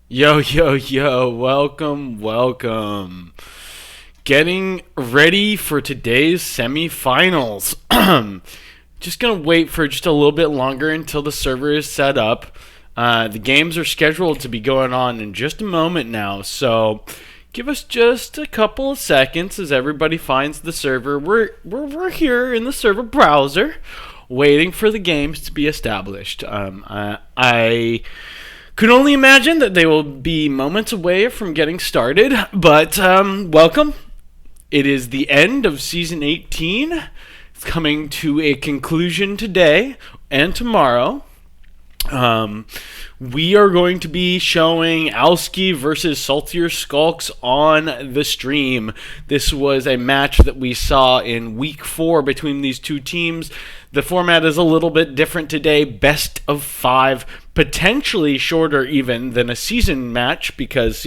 Yo, yo, yo, welcome. Getting ready for today's semifinals. Just gonna wait for just a little bit longer until the server is set up. The games are scheduled to be going on in just a moment now, so give us just a couple of seconds as everybody finds the server. We're here in the server browser, waiting for the games to be established. I could only imagine that they will be moments away from getting started, but welcome. It is the end of season 18. It's coming to a conclusion today and tomorrow. Um, we are going to be showing Alski versus Saltier Skulks on the stream. This was a match that we saw in week 4 between these two teams. The format is a little bit different today. Best of 5, potentially shorter even than a season match, because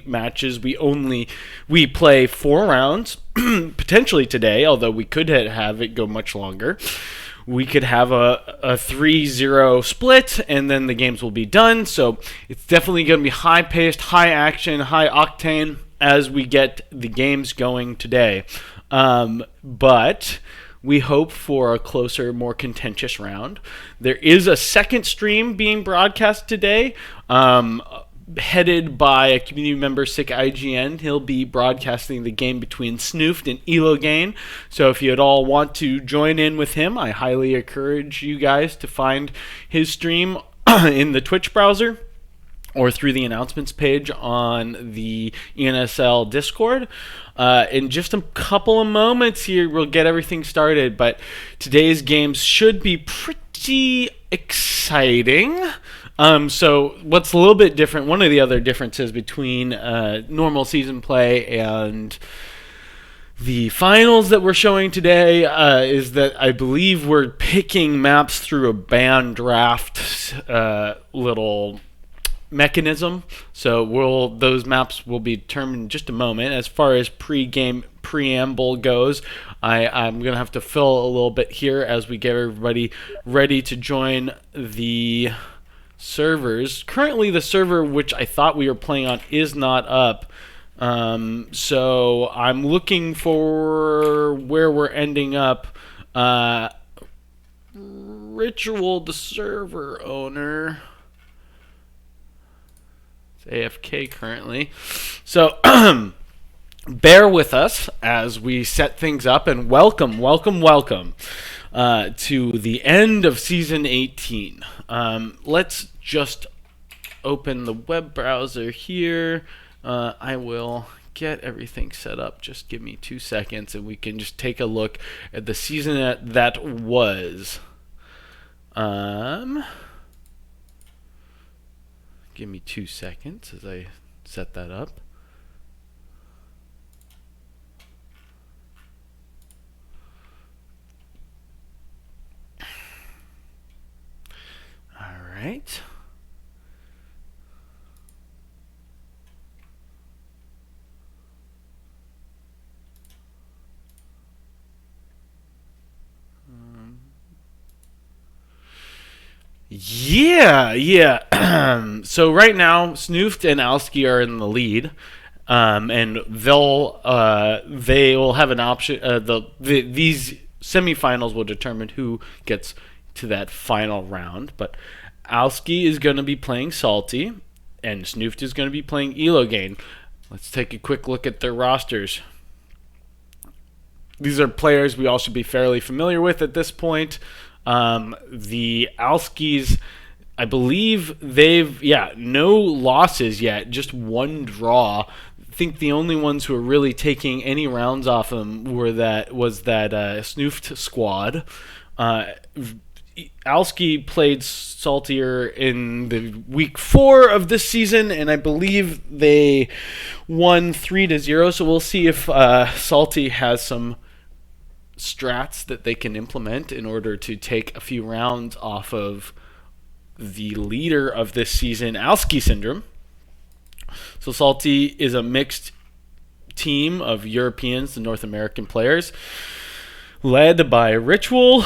matches we play 4 rounds. Potentially today, although we could have it go much longer. We could have a 3-0 split, and then the games will be done. So it's definitely going to be high-paced, high-action, high-octane as we get the games going today. But we hope for a closer, more contentious round. There is a second stream being broadcast today, headed by a community member, Sick IGN. He'll be broadcasting the game between Snoofed and Elogain. So if you at all want to join in with him, I highly encourage you guys to find his stream in the Twitch browser or through the announcements page on the NSL Discord. In just a couple of moments here, we'll get everything started, but today's games should be pretty exciting. So what's a little bit different, one of the other differences between normal season play and the finals that we're showing today is that I believe we're picking maps through a band draft little mechanism. So those maps will be determined in just a moment. As far as pre-game preamble goes, I'm going to have to fill a little bit here as we get everybody ready to join the servers. Currently, the server which I thought we were playing on is not up. So I'm looking for where we're ending up. Ritual, the server owner, AFK currently. So bear with us as we set things up, and welcome to the end of season 18. Let's just open the web browser here. I will get everything set up. Just give me 2 seconds and we can just take a look at the season that was. Give me 2 seconds as I set that up. All right. Yeah. So right now, Snoofed and Alski are in the lead, and they will have an option. These semifinals will determine who gets to that final round. But Alski is going to be playing Salty, and Snoofed is going to be playing Elogain. Let's take a quick look at their rosters. These are players we all should be fairly familiar with at this point. The Alskis, I believe no losses yet, just 1 draw. I think the only ones who are really taking any rounds off them was that Snoofed squad. Alski played Saltier in the week 4 of this season, and I believe they won 3-0. So we'll see if Salty has some strats that they can implement in order to take a few rounds off of the leader of this season, Alski Syndrome. So Salty is a mixed team of Europeans and North American players. led by Ritual.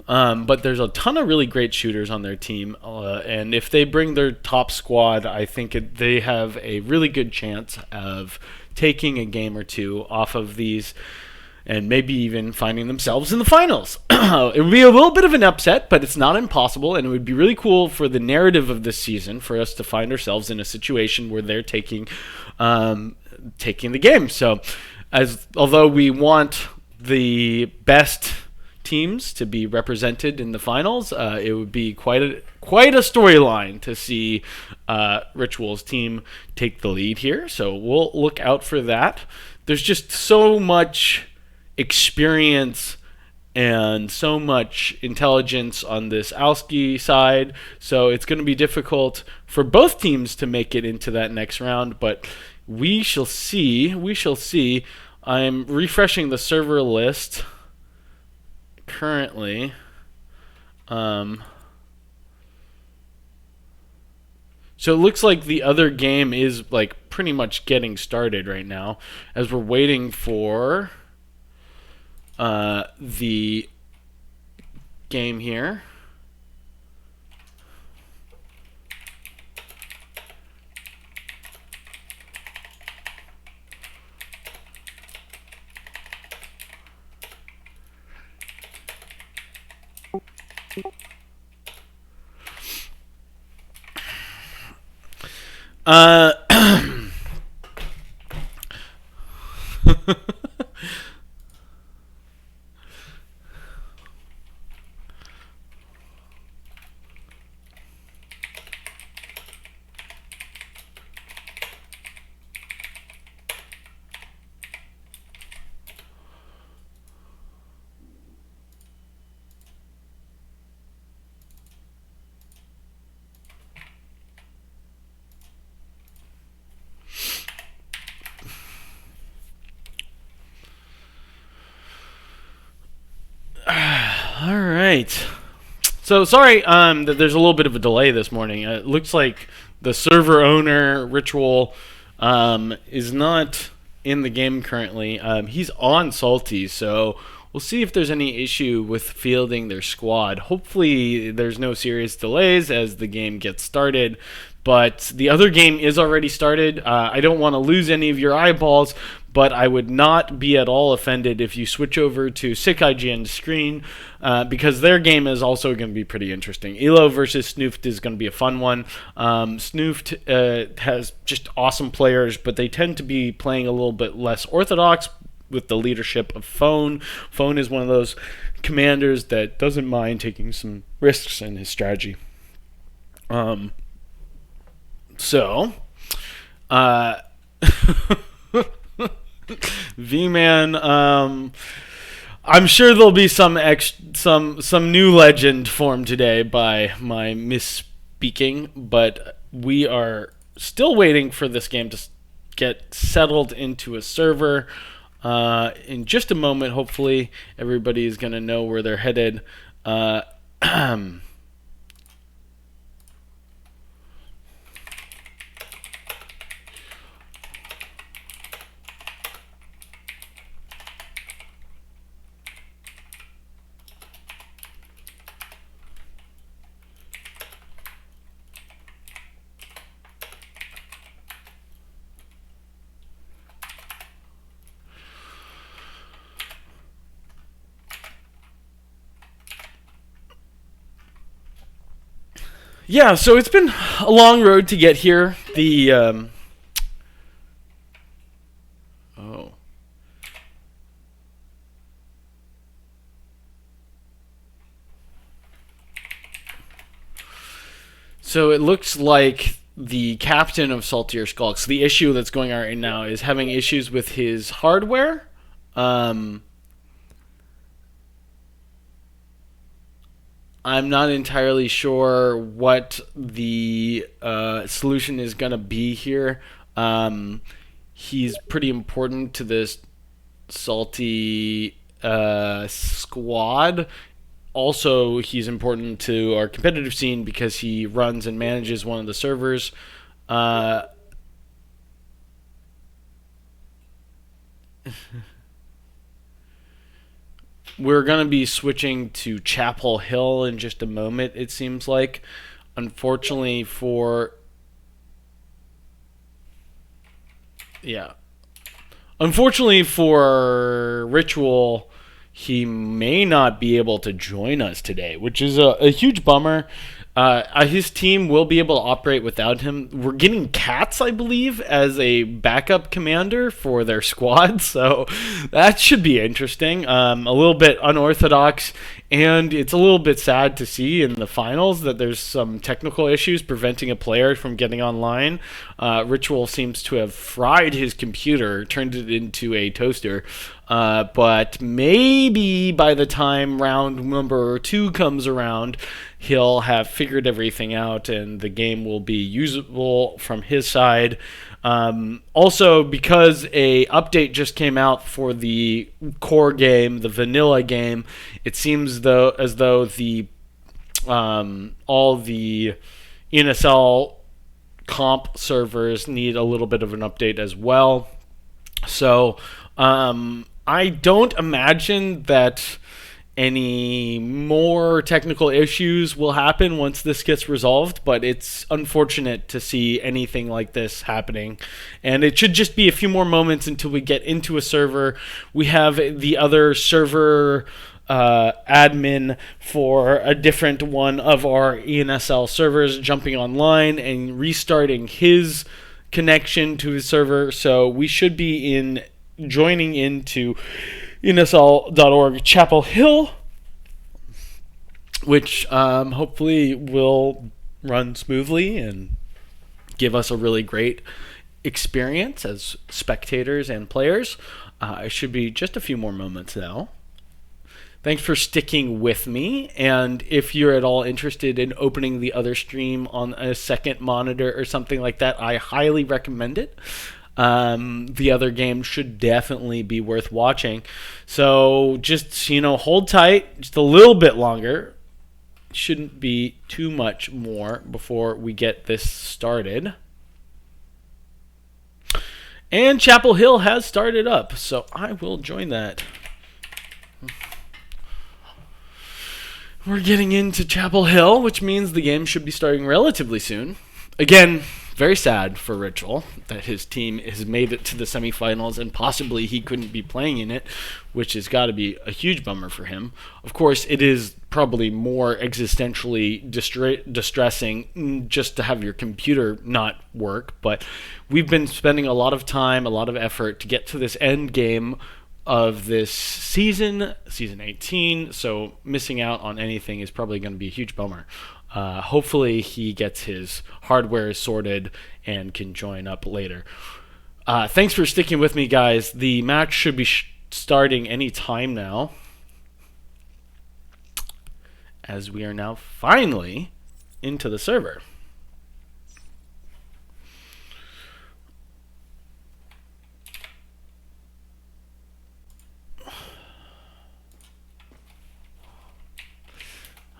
But there's a ton of really great shooters on their team, and if they bring their top squad, I think they have a really good chance of taking a game or two off of these and maybe even finding themselves in the finals. It would be a little bit of an upset, but it's not impossible, and it would be really cool for the narrative of this season for us to find ourselves in a situation where they're taking the game. So, although we want the best teams to be represented in the finals, it would be quite a storyline to see Ritual's team take the lead here. So we'll look out for that. There's just so much experience and so much intelligence on this Alski side, so it's going to be difficult for both teams to make it into that next round, but we shall see. I'm refreshing the server list currently. So it looks like the other game is like pretty much getting started right now as we're waiting for the game here. All right. So sorry that there's a little bit of a delay this morning. It looks like the server owner, Ritual, is not in the game currently. He's on Salty, so we'll see if there's any issue with fielding their squad. Hopefully there's no serious delays as the game gets started. But the other game is already started. I don't want to lose any of your eyeballs, but I would not be at all offended if you switch over to Sick IGN's screen, because their game is also going to be pretty interesting. Elo versus Snoofed is going to be a fun one. Snoofed has just awesome players, but they tend to be playing a little bit less orthodox with the leadership of Phone. Phone is one of those commanders that doesn't mind taking some risks in his strategy. So, V-Man, I'm sure there'll be some new legend formed today by my misspeaking, but we are still waiting for this game to get settled into a server. In just a moment, hopefully, everybody is going to know where they're headed. Yeah, so it's been a long road to get here. Oh. So it looks like the captain of Saltier Skulks, the issue that's going on right now is having issues with his hardware. I'm not entirely sure what the solution is going to be here. He's pretty important to this Salty squad. Also, he's important to our competitive scene because he runs and manages one of the servers. we're going to be switching to Chapel Hill in just a moment, it seems like. Unfortunately for... Yeah. Unfortunately for Ritual, he may not be able to join us today, which is a huge bummer. His team will be able to operate without him. We're getting Cats, I believe, as a backup commander for their squad, so that should be interesting. A little bit unorthodox, and it's a little bit sad to see in the finals that there's some technical issues preventing a player from getting online. Ritual seems to have fried his computer, turned it into a toaster. But maybe by the time round number 2 comes around, he'll have figured everything out and the game will be usable from his side. Also, because a update just came out for the core game, the vanilla game, it seems as though the all the NSL comp servers need a little bit of an update as well. So I don't imagine that any more technical issues will happen once this gets resolved, but it's unfortunate to see anything like this happening. And it should just be a few more moments until we get into a server. We have the other server admin for a different one of our ENSL servers jumping online and restarting his connection to his server, so we should be joining into nsl.org Chapel Hill, which hopefully will run smoothly and give us a really great experience as spectators and players. It should be just a few more moments now. Thanks for sticking with me, and if you're at all interested in opening the other stream on a second monitor or something like that, I highly recommend it. The other game should definitely be worth watching. So just, hold tight just a little bit longer. Shouldn't be too much more before we get this started. And Chapel Hill has started up, so I will join that. We're getting into Chapel Hill, which means the game should be starting relatively soon. Again, very sad for Ritual that his team has made it to the semifinals and possibly he couldn't be playing in it, which has got to be a huge bummer for him. Of course, it is probably more existentially distressing just to have your computer not work, but we've been spending a lot of time, a lot of effort to get to this end game of this season 18, so missing out on anything is probably going to be a huge bummer. Hopefully he gets his hardware sorted and can join up later. Thanks for sticking with me, guys. The match should be starting any time now, as we are now finally into the server.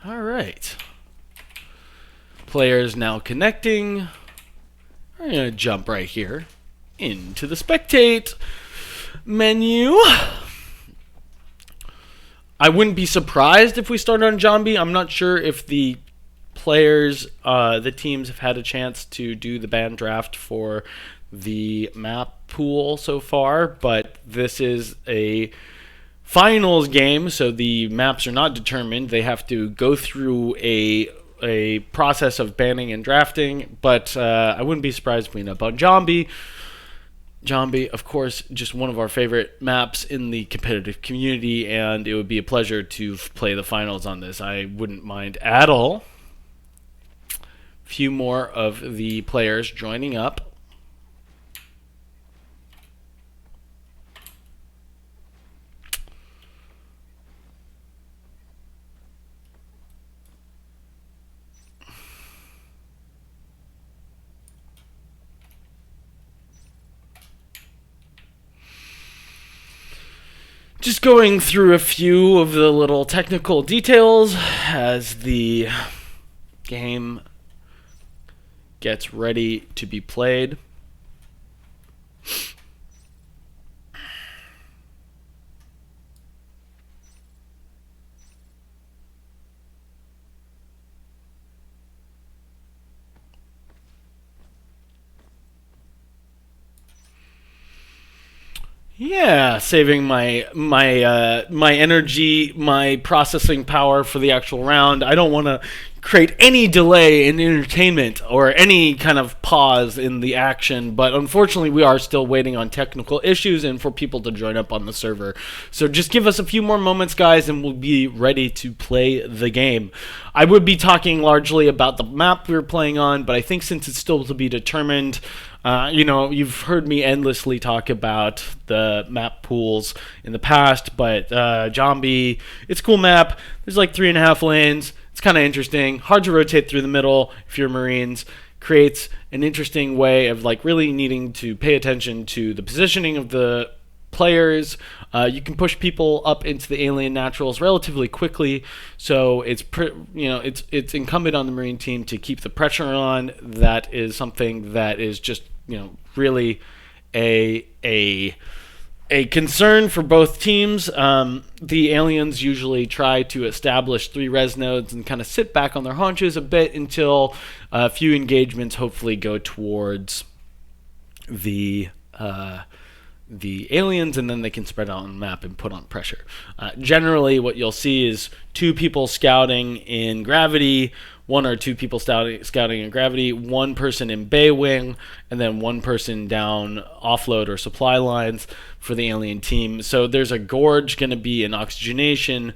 All right. Players now connecting. I'm going to jump right here into the spectate menu. I wouldn't be surprised if we start on Zombie. I'm not sure if the players, the teams have had a chance to do the band draft for the map pool so far, but this is a finals game, so the maps are not determined. They have to go through a process of banning and drafting, but I wouldn't be surprised if we end up on Zombie. Zombie, of course, just one of our favorite maps in the competitive community, and it would be a pleasure to play the finals on this. I wouldn't mind at all. Few more of the players joining up. Just going through a few of the little technical details as the game gets ready to be played. Yeah, saving my energy, my processing power for the actual round. I don't want to create any delay in entertainment or any kind of pause in the action, but unfortunately we are still waiting on technical issues and for people to join up on the server. So just give us a few more moments, guys, and we'll be ready to play the game. I would be talking largely about the map we're playing on, but I think since it's still to be determined, you've heard me endlessly talk about the map pools in the past, but Jambi, it's a cool map. There's like 3.5 lanes. It's kind of interesting. Hard to rotate through the middle if you're Marines. Creates an interesting way of like really needing to pay attention to the positioning of the players. You can push people up into the alien naturals relatively quickly, so it's incumbent on the Marine team to keep the pressure on. That is something that is just really a concern for both teams. The aliens usually try to establish 3 res nodes and kind of sit back on their haunches a bit until a few engagements hopefully go towards the aliens, and then they can spread out on the map and put on pressure. Generally, what you'll see is 2 people scouting in gravity, 1 or 2 people scouting in gravity, 1 person in bay wing, and then 1 person down offload or supply lines for the alien team. So there's a gorge going to be in oxygenation,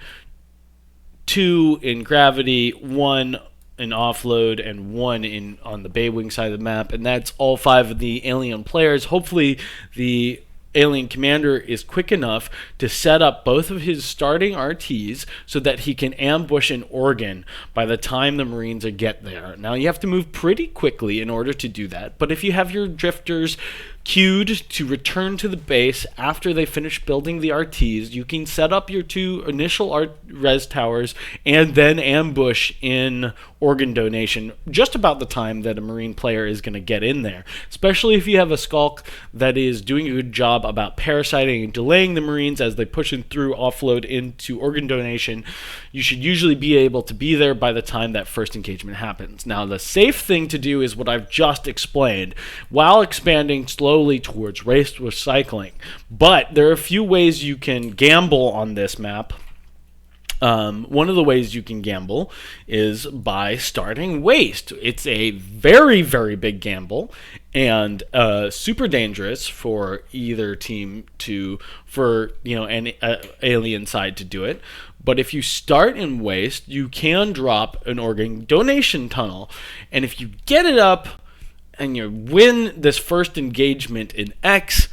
2 in gravity, 1 in offload, and 1 on the bay wing side of the map, and that's all 5 of the alien players. Hopefully the alien commander is quick enough to set up both of his starting RTs so that he can ambush an organ by the time the Marines get there. Now, you have to move pretty quickly in order to do that, but if you have your drifters queued to return to the base after they finish building the RTs, you can set up your 2 initial res towers and then ambush in organ donation just about the time that a Marine player is going to get in there, especially if you have a Skulk that is doing a good job about parasiting and delaying the Marines as they push in through offload into organ donation. You should usually be able to be there by the time that first engagement happens. Now, the safe thing to do is what I've just explained, while expanding slowly towards waste recycling. But there are a few ways you can gamble on this map. One of the ways you can gamble is by starting waste. It's a very, very big gamble and super dangerous for either team an alien side to do it. But if you start in waste, you can drop an organ donation tunnel, and if you get it up and you win this first engagement in X,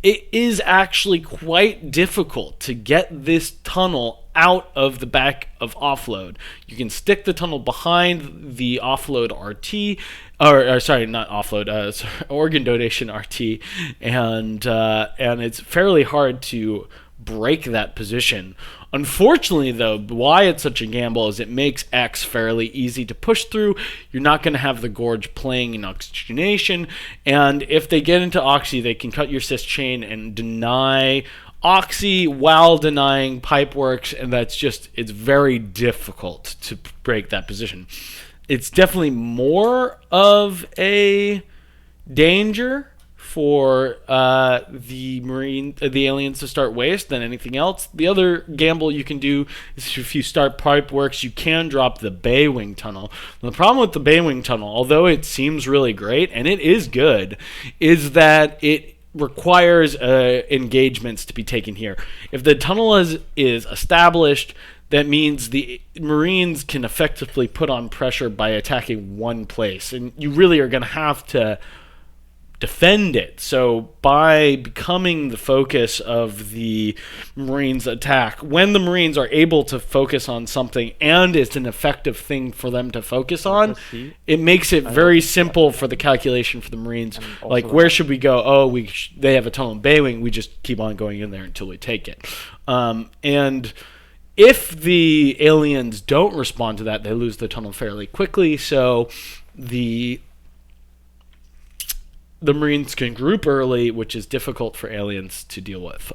it is actually quite difficult to get this tunnel out of the back of offload. You can stick the tunnel behind the offload RT, or sorry, not offload, organ donation RT, and it's fairly hard to break that position. Unfortunately, though, why it's such a gamble is it makes X fairly easy to push through. You're not going to have the gorge playing in oxygenation, and if they get into Oxy, they can cut your sys chain and deny Oxy while denying Pipeworks, and it's very difficult to break that position. It's definitely more of a danger for the aliens to start waste than anything else. The other gamble you can do is if you start Pipeworks, you can drop the bay wing tunnel. And the problem with the bay wing tunnel, although it seems really great and it is good, is that it requires engagements to be taken here. If the tunnel is established, that means the Marines can effectively put on pressure by attacking one place, and you really are going to have to defend it. So by becoming the focus of the Marines' attack, when the Marines are able to focus on something and it's an effective thing for them to focus on, it makes it very simple for the calculation for the Marines. Like, where should we go? Oh, they have a tunnel in Baywing. We just keep on going in there until we take it. And if the aliens don't respond to that, they lose the tunnel fairly quickly. So the Marines can group early, which is difficult for aliens to deal with.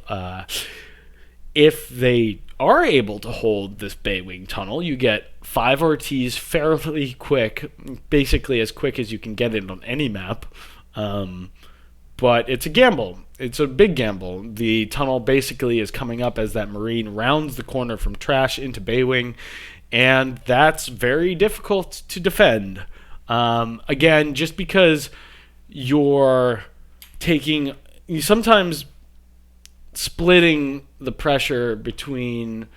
If they are able to hold this Baywing tunnel, you get 5 RTs fairly quick, basically as quick as you can get it on any map. but it's a gamble. It's a big gamble. The tunnel basically is coming up as that Marine rounds the corner from trash into Baywing, and that's very difficult to defend. Again, just because you're you sometimes splitting the pressure between,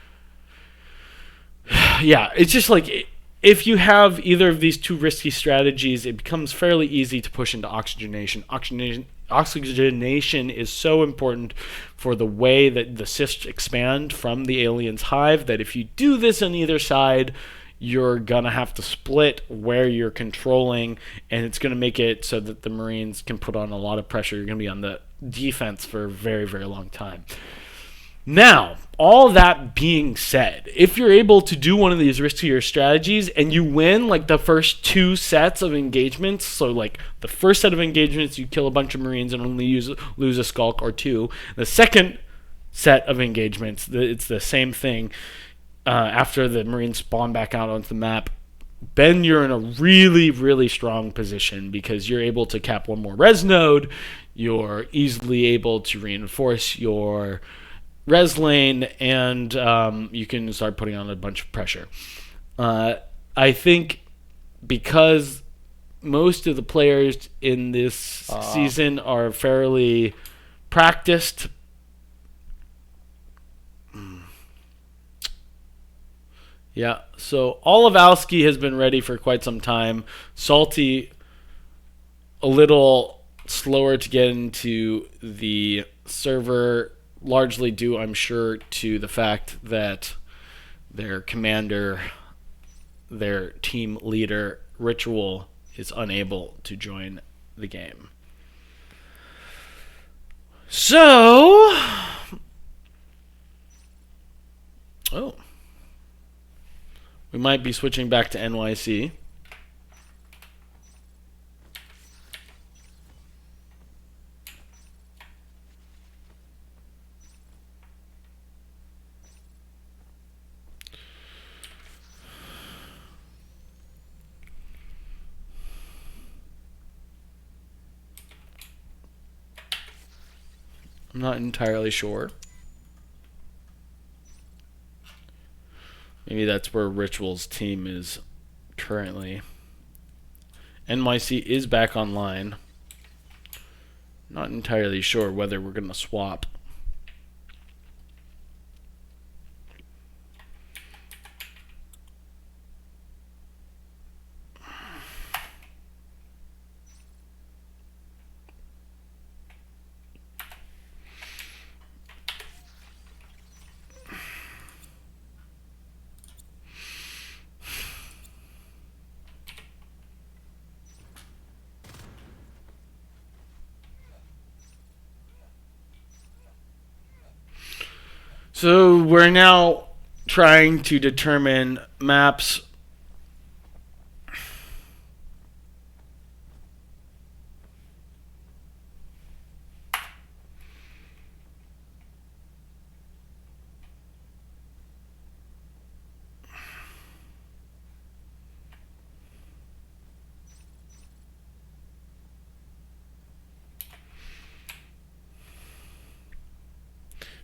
yeah, it's just like if you have either of these two risky strategies, it becomes fairly easy to push into oxygenation. Oxygenation is so important for the way that the cysts expand from the alien's hive that if you do this on either side, you're going to have to split where you're controlling, and it's going to make it so that the Marines can put on a lot of pressure. You're going to be on the defense for a very, very long time. Now, all that being said, if you're able to do one of these riskier strategies and you win like the first two sets of engagements, so like the first set of engagements you kill a bunch of Marines and only lose a Skulk or two. The second set of engagements, it's the same thing. After the Marines spawn back out onto the map, then you're in a really, really strong position because you're able to cap one more res node. You're easily able to reinforce your res lane, and you can start putting on a bunch of pressure. I think because most of the players in this season are fairly practiced. Yeah, so all of Alski has been ready for quite some time. Salty, a little slower to get into the server, largely due, I'm sure, to the fact that their commander, their team leader, Ritual, is unable to join the game. So, we might be switching back to NYC. I'm not entirely sure. Maybe that's where Ritual's team is currently. NYC is back online. Not entirely sure whether we're going to swap. So we're now trying to determine maps.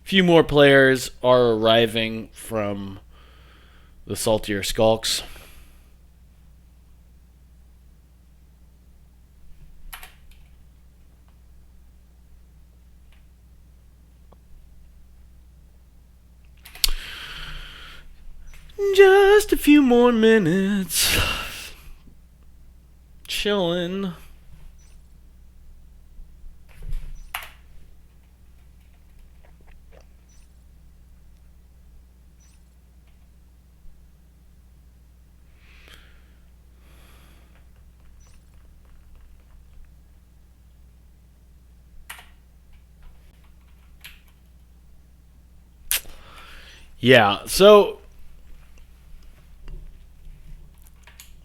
Few more players are arriving from the Saltier Skulks. Just a few more minutes. Chilling. Yeah, so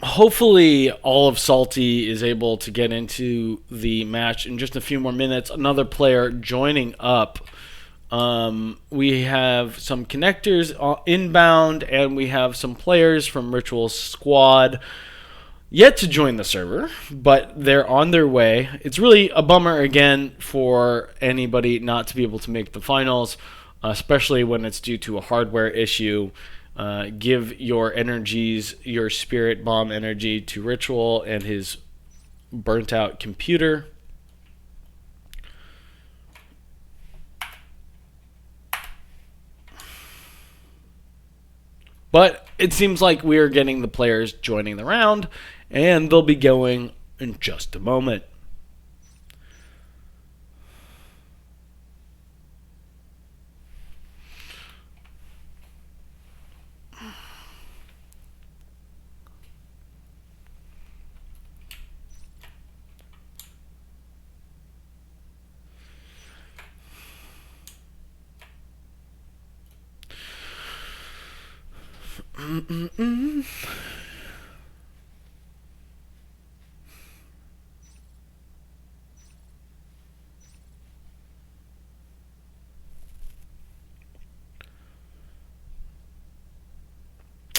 hopefully all of Salty is able to get into the match in just a few more minutes. Another player joining up. We have some connectors inbound, and we have some players from Ritual's squad. yet to join the server, but they're on their way. It's really a bummer, again, for anybody not to be able to make the finals, especially when it's due to a hardware issue. Give your energies, your spirit bomb energy to Ritual and his burnt out computer. But it seems like we're getting the players joining the round, and they'll be going in just a moment.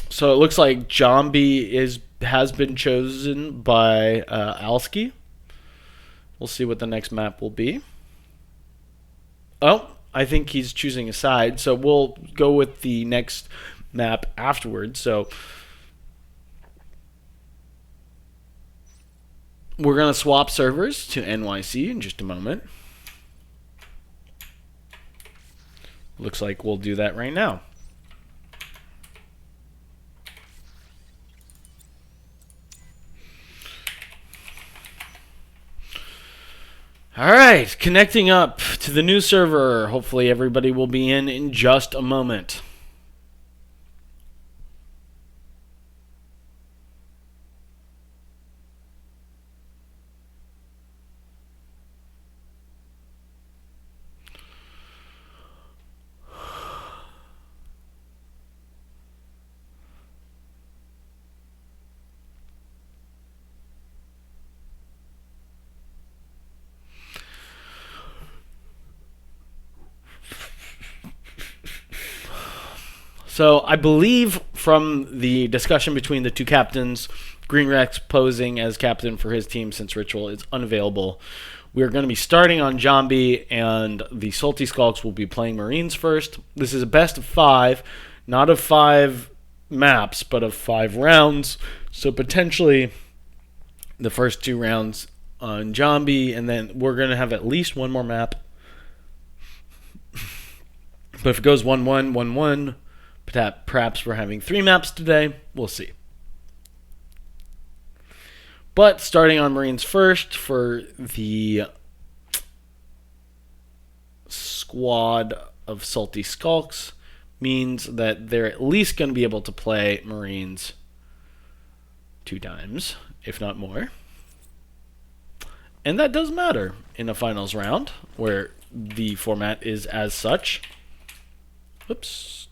So it looks like Zombie has been chosen by Alski. We'll see what the next map will be. Oh, I think he's choosing a side, so we'll go with the next map afterwards. So we're going to swap servers to NYC in just a moment. Looks like we'll do that right now. All right, connecting up to the new server. Hopefully everybody will be in just a moment. So I believe from the discussion between the two captains, Green Rex posing as captain for his team since Ritual is unavailable. We're going to be starting on Zombie, and the Salty Skulks will be playing Marines first. This is a best of 5, not of 5 maps, but of 5 rounds. So potentially the first 2 rounds on Zombie, and then we're going to have at least one more map. But if it goes 1-1, 1-1, perhaps we're having 3 maps today. We'll see. But starting on Marines first for the squad of Salty Skulks means that they're at least going to be able to play Marines 2 times, if not more. And that does matter in a finals round where the format is as such. Oops.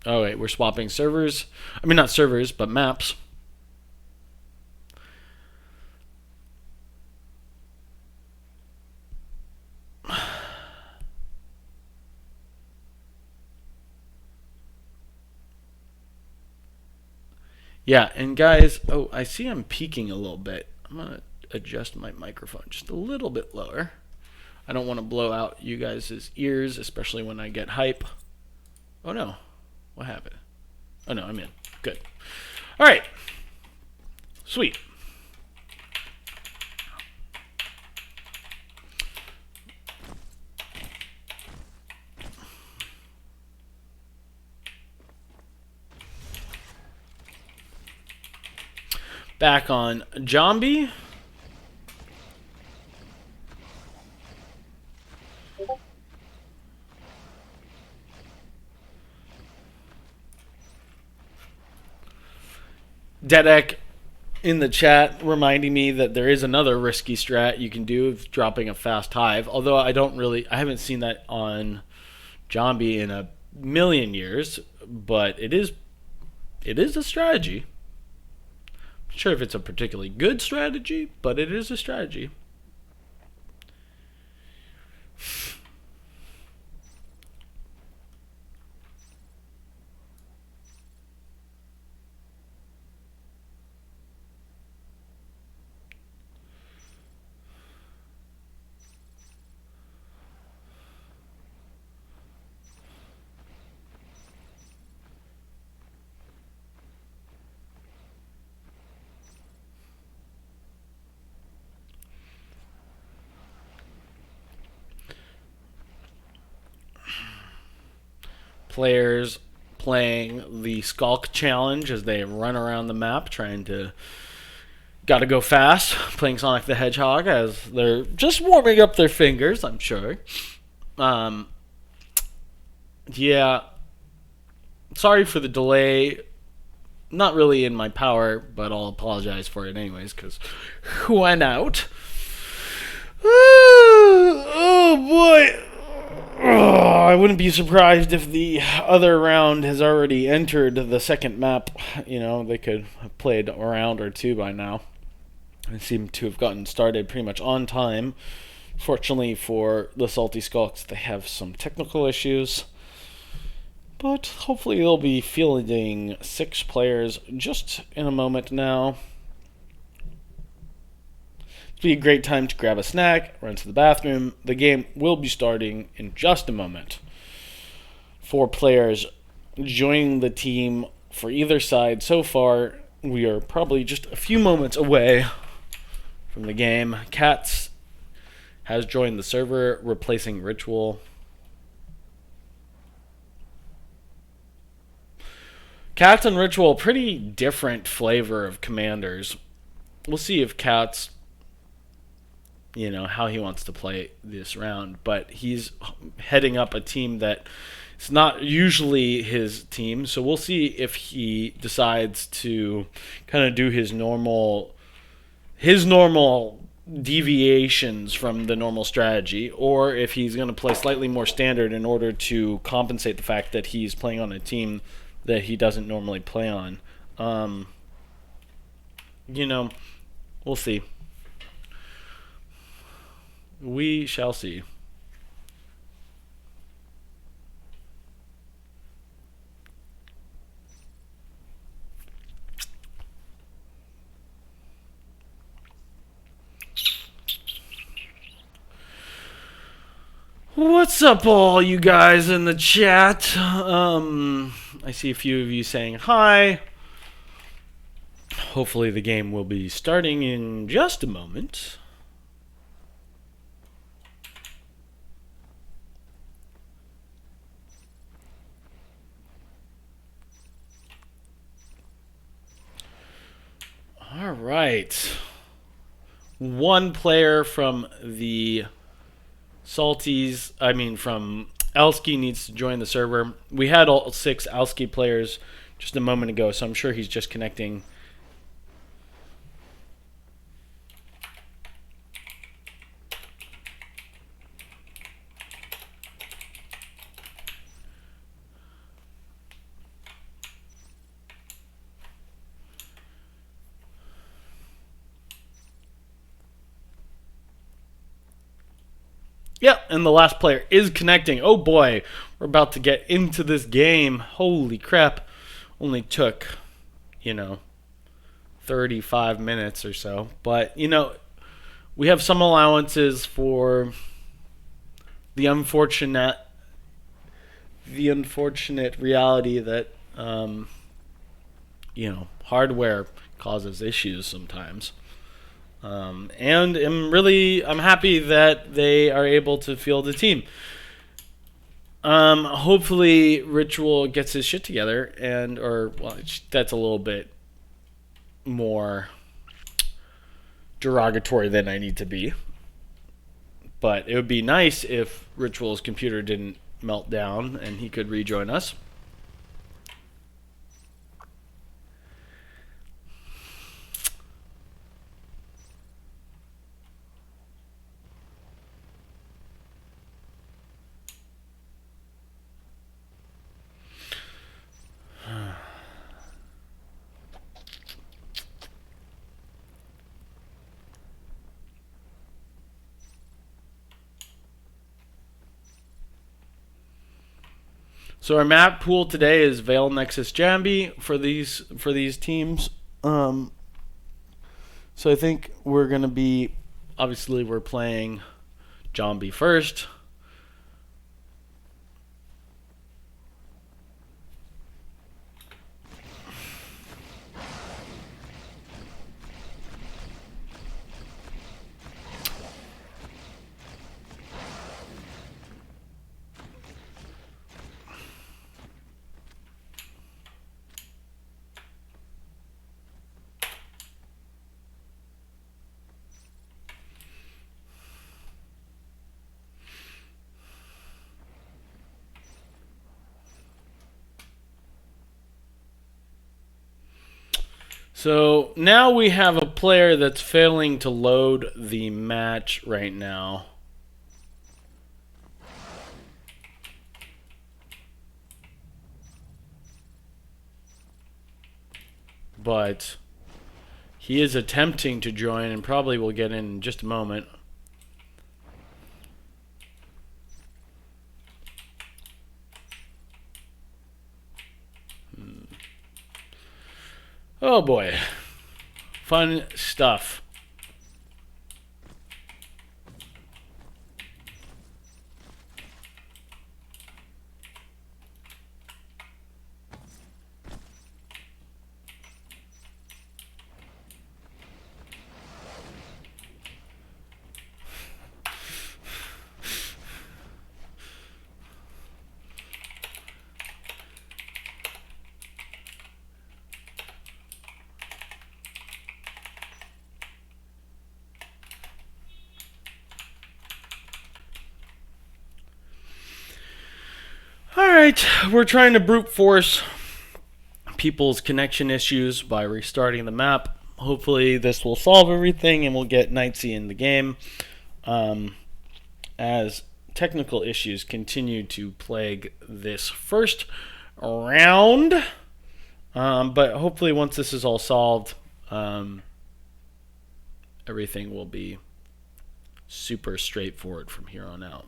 Oh, wait, we're swapping servers. I mean, not servers, but maps. Yeah, and guys, oh, I see I'm peaking a little bit. I'm going to adjust my microphone just a little bit lower. I don't want to blow out you guys' ears, especially when I get hype. Oh, no. What happened? Oh, no, I'm in. Good. All right. Sweet. Back on Zombie. Dedek in the chat reminding me that there is another risky strat you can do of dropping a fast hive. Although I haven't seen that on Zombie in a million years, but it is a strategy. I'm not sure if it's a particularly good strategy, but it is a strategy. players playing the Skulk challenge as they run around the map trying to gotta go fast, playing Sonic the Hedgehog as they're just warming up their fingers, I'm sure. Yeah, sorry for the delay. Not really in my power, but I'll apologize for it anyways because who went out? Oh boy. Oh, I wouldn't be surprised if the other round has already entered the second map. You know, they could have played a round or two by now. They seem to have gotten started pretty much on time. Fortunately for the Salty Skulks, they have some technical issues. But hopefully they'll be fielding 6 players just in a moment now. It'll be a great time to grab a snack, run to the bathroom. The game will be starting in just a moment. 4 players joining the team for either side. So far, we are probably just a few moments away from the game. Cats has joined the server, replacing Ritual. Cats and Ritual, pretty different flavor of commanders. We'll see if Cats, how he wants to play this round. But he's heading up a team that it's not usually his team. So we'll see if he decides to kind of do his normal deviations from the normal strategy, or if he's going to play slightly more standard in order to compensate the fact that he's playing on a team that he doesn't normally play on. We'll see. We shall see. What's up, all you guys in the chat? I see a few of you saying hi. Hopefully the game will be starting in just a moment. All right. One player from the from Alski needs to join the server. We had all 6 Alski players just a moment ago, so I'm sure he's just connecting. Yeah, and the last player is connecting. Oh boy, we're about to get into this game. Holy crap. Only took, 35 minutes or so. But, we have some allowances for the unfortunate reality that, hardware causes issues sometimes. And I'm happy that they are able to field a team. Hopefully Ritual gets his shit together, that's a little bit more derogatory than I need to be. But it would be nice if Ritual's computer didn't melt down and he could rejoin us. So our map pool today is Vale, Nexus, Jambi for these teams. So I think we're gonna be we're playing Jambi first. So now we have a player that's failing to load the match right now. But he is attempting to join and probably will get in just a moment. Oh boy. Fun stuff. Alright, we're trying to brute force people's connection issues by restarting the map. Hopefully this will solve everything and we'll get Knightsy in the game. As technical issues continue to plague this first round. But hopefully once this is all solved, everything will be super straightforward from here on out.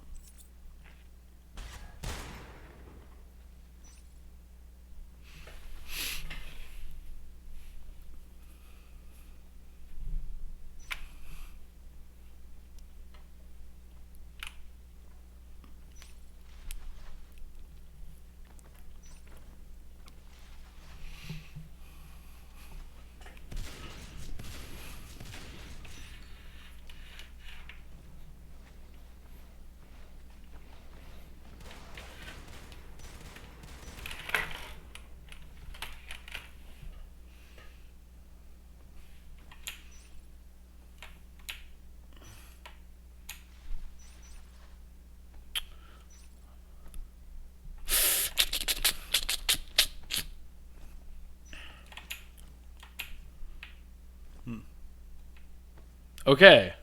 Okay.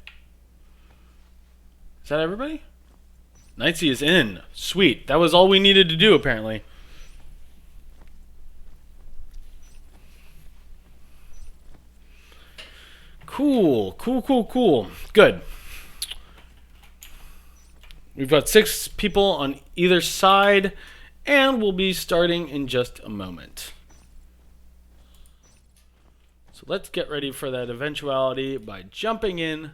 Is that everybody? Knightsy is in. Sweet. That was all we needed to do, apparently. Cool. Cool. Good. We've got 6 people on either side, and we'll be starting in just a moment. So let's get ready for that eventuality by jumping in.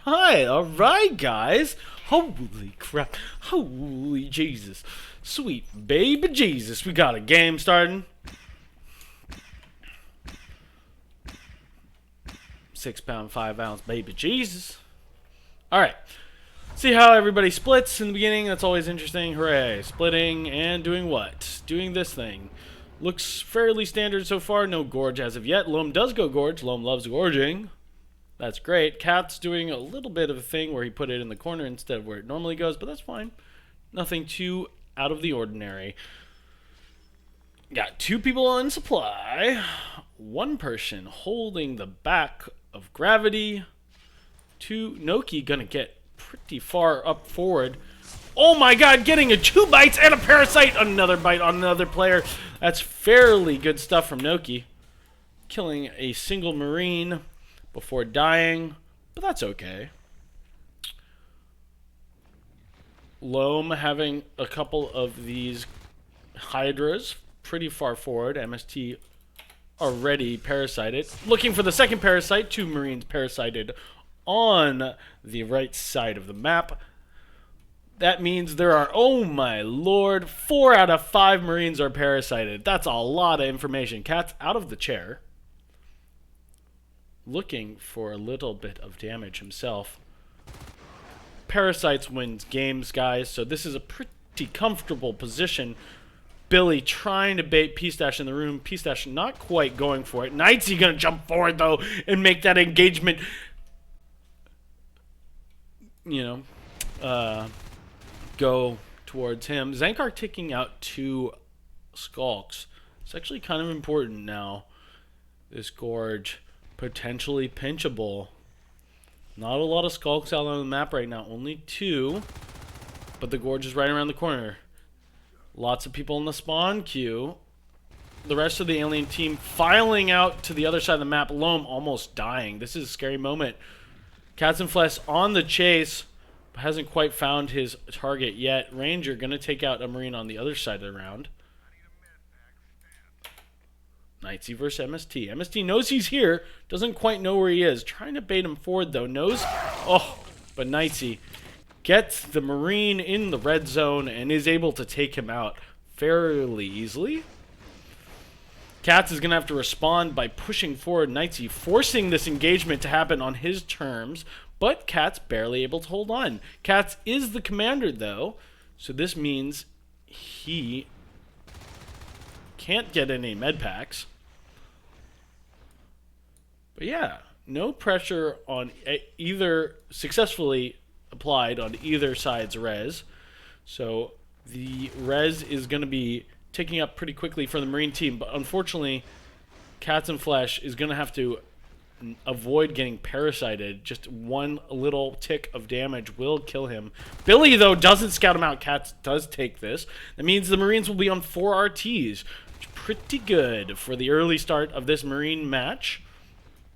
All right, guys. Holy crap. Holy Jesus. Sweet baby Jesus. We got a game starting. 6 pound, 5 ounce baby Jesus. All right. See how everybody splits in the beginning. That's always interesting. Hooray. Splitting and doing what? Doing this thing. Looks fairly standard so far. No gorge as of yet. Loam does go gorge. Loam loves gorging. That's great. Cat's doing a little bit of a thing where he put it in the corner instead of where it normally goes, but that's fine. Nothing too out of the ordinary. Got 2 people on supply. 1 person holding the back of gravity. 2. Noki gonna get pretty far up forward. Oh my god, getting a 2 bites and a parasite. Another bite on another player. That's fairly good stuff from Noki. Killing a single Marine before dying, but that's okay. Loam having a couple of these Hydras pretty far forward. MST already parasited. Looking for the second parasite. 2 Marines parasited on the right side of the map. That means there are, oh my lord, 4 out of 5 Marines are parasited. That's a lot of information. Cat's out of the chair, looking for a little bit of damage himself. Parasites wins games, guys, so this is a pretty comfortable position. Billy trying to bait P-Stash in the room. P-Stash not quite going for it. Knightsy gonna jump forward, though, and make that engagement, go towards him. Zankar taking out 2 Skulks. It's actually kind of important now. This Gorge potentially pinchable. Not a lot of Skulks out on the map right now. Only 2. But the Gorge is right around the corner. Lots of people in the spawn queue. The rest of the alien team filing out to the other side of the map. Loam almost dying. This is a scary moment. Cats and Flesh on the chase. Hasn't quite found his target yet. Ranger going to take out a Marine on the other side of the round. Knightsy versus MST. MST knows he's here. Doesn't quite know where he is. Trying to bait him forward, though. Knows. Oh, but Knightsy gets the Marine in the red zone and is able to take him out fairly easily. Cats is going to have to respond by pushing forward Knightsy, forcing this engagement to happen on his terms, but Cats barely able to hold on. Cats is the commander, though, so this means he can't get any med packs. But yeah, no pressure on either, successfully applied on either side's res. So the res is going to be taking up pretty quickly for the Marine team, but unfortunately, Cats and Flesh is going to have to avoid getting parasited. Just one little tick of damage will kill him. Billy, though, doesn't scout him out. Cats does take this. That means the Marines will be on 4 RTs. Pretty good for the early start of this Marine match.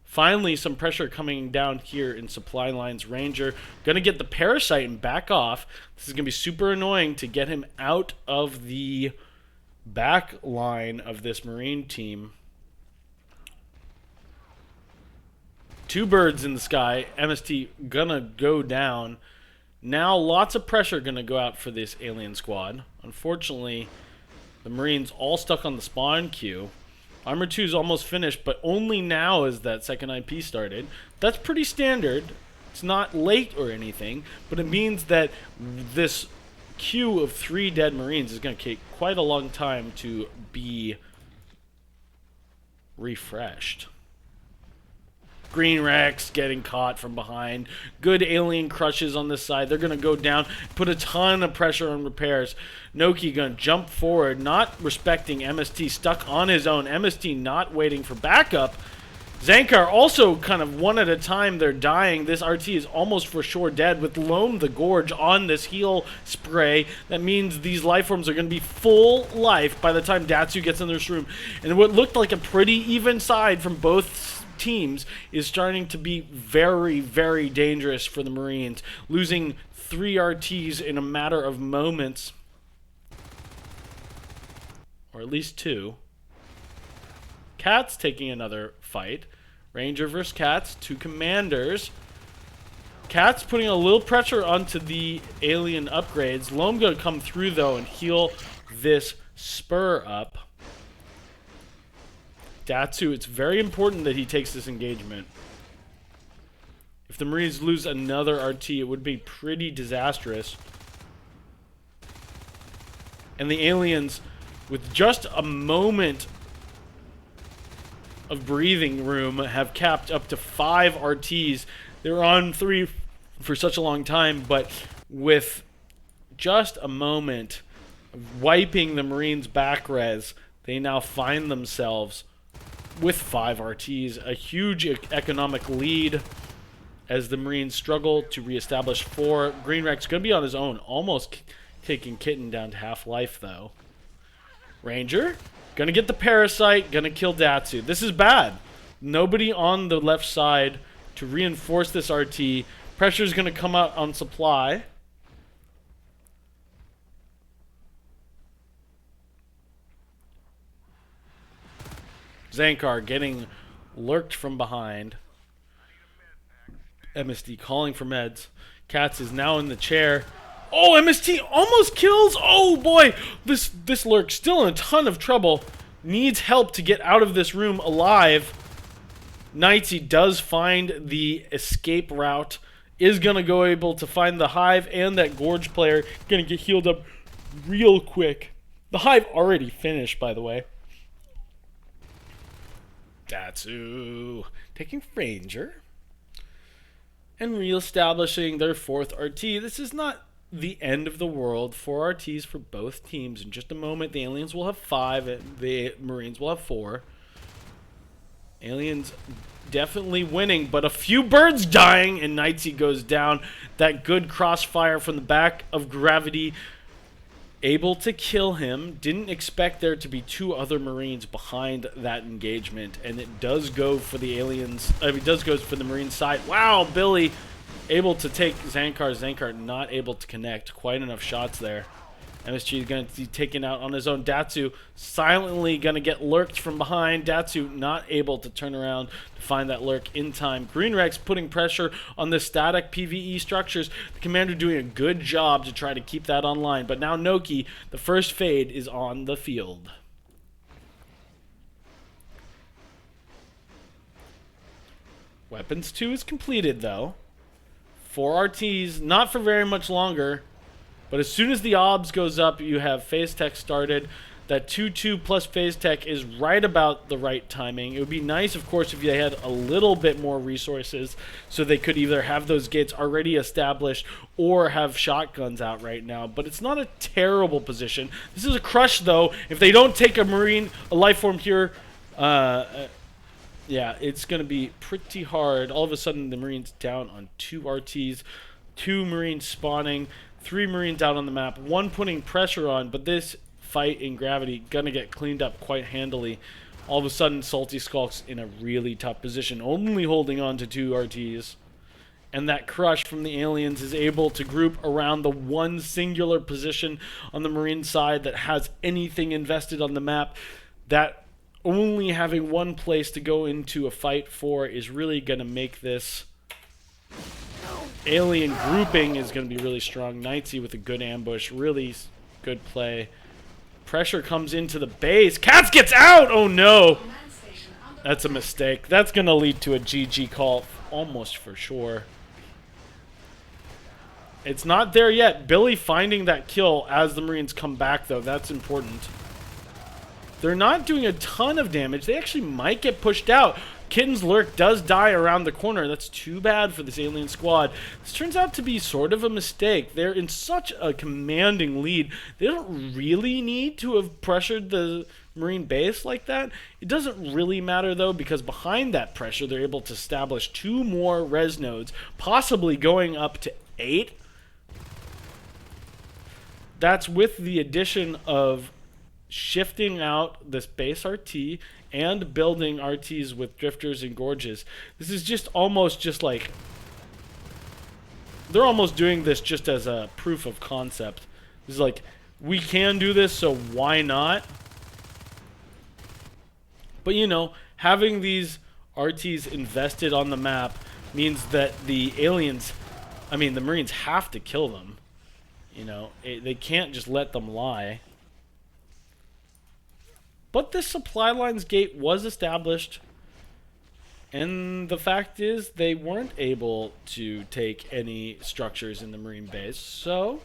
Finally, some pressure coming down here in supply lines. Ranger gonna get the parasite and back off. This is gonna be super annoying to get him out of the back line of this Marine team. 2 birds in the sky. MST gonna go down. Now lots of pressure gonna go out for this alien squad. Unfortunately, the Marines all stuck on the spawn queue. Armor 2 is almost finished, but only now is that second IP started. That's pretty standard. It's not late or anything, but it means that this queue of 3 dead Marines is going to take quite a long time to be refreshed. Green Rex getting caught from behind. Good alien crushes on this side. They're going to go down, put a ton of pressure on repairs. Noki going to jump forward, not respecting MST, stuck on his own. MST not waiting for backup. Zankar also kind of one at a time. They're dying. This RT is almost for sure dead with Loam the Gorge on this heal spray. That means these life forms are going to be full life by the time Datsu gets in this room. And what looked like a pretty even side from both teams is starting to be very, very dangerous for the Marines. Losing 3 RTs in a matter of moments. Or at least 2. Cats taking another fight. Ranger versus Cats. 2 commanders. Cats putting a little pressure onto the alien upgrades. Loam gonna come through though and heal this spur up. Datsu, it's very important that he takes this engagement. If the Marines lose another RT, it would be pretty disastrous. And the aliens, with just a moment of breathing room, have capped up to 5 RTs. They were on 3 for such a long time, but with just a moment of wiping the Marines' back res, they now find themselves with 5 RTs, a huge economic lead as the Marines struggle to reestablish 4. Green Rex going to be on his own, almost taking Kitten down to half-life, though. Ranger, going to get the Parasite, going to kill Datsu. This is bad. Nobody on the left side to reinforce this RT. Pressure is going to come out on supply. Zankar getting lurked from behind. MST calling for meds. Cats is now in the chair. Oh, MST almost kills. Oh boy, this lurk still in a ton of trouble. Needs help to get out of this room alive. Knightsy does find the escape route. Is gonna go able to find the Hive and that Gorge player. Gonna get healed up real quick. The Hive already finished, by the way. Datsu taking Ranger and reestablishing their 4th RT. This is not the end of the world for RTs for both teams. In just a moment, the Aliens will have 5, and the Marines will have 4. Aliens definitely winning, but a few birds dying, and Knightsy goes down. That good crossfire from the back of Gravity, able to kill him. Didn't expect there to be 2 other Marines behind that engagement, and it does go for the Aliens. It does go for the Marine side. Wow, Billy able to take Zankar. Zankar not able to connect quite enough shots there. MSG is going to be taken out on his own. Datsu silently going to get lurked from behind. Datsu not able to turn around to find that lurk in time. Green Rex putting pressure on the static PvE structures. The commander doing a good job to try to keep that online. But now Noki, the first fade, is on the field. Weapons 2 is completed, though. 4 RTs, not for very much longer. But as soon as the OBS goes up, you have Phase Tech started. That 2-2 plus Phase Tech is right about the right timing. It would be nice, of course, if they had a little bit more resources so they could either have those gates already established or have shotguns out right now. But it's not a terrible position. This is a crush, though. If they don't take a Marine, a life form here, yeah, it's going to be pretty hard. All of a sudden, the Marines down on 2 RTs, 2 Marines spawning, 3 Marines out on the map, 1 putting pressure on, but this fight in Gravity gonna get cleaned up quite handily. All of a sudden, Salty Skulks in a really tough position, only holding on to 2 RTs. And that crush from the Aliens is able to group around the one singular position on the Marine side that has anything invested on the map. That only having one place to go into a fight for is really gonna make this Alien grouping is going to be really strong. Knightsy with a good ambush. Really good play. Pressure comes into the base. Cats gets out! Oh no! That's a mistake. That's going to lead to a GG call almost for sure. It's not there yet. Billy finding that kill as the Marines come back, though. That's important. They're not doing a ton of damage. They actually might get pushed out. Kitten's Lurk does die around the corner. That's too bad for this Alien squad. This turns out to be sort of a mistake. They're in such a commanding lead. They don't really need to have pressured the Marine base like that. It doesn't really matter, though, because behind that pressure, they're able to establish 2 more res nodes, possibly going up to 8. That's with the addition of shifting out this base RT and building RTs with drifters and gorges. This is just almost just like they're almost doing this just as a proof of concept. This is like, we can do this, so why not? But you know, having these RTs invested on the map means that the Aliens, I mean the Marines, have to kill them. You know, they can't just let them lie. But this supply lines gate was established, and the fact is they weren't able to take any structures in the Marine base, so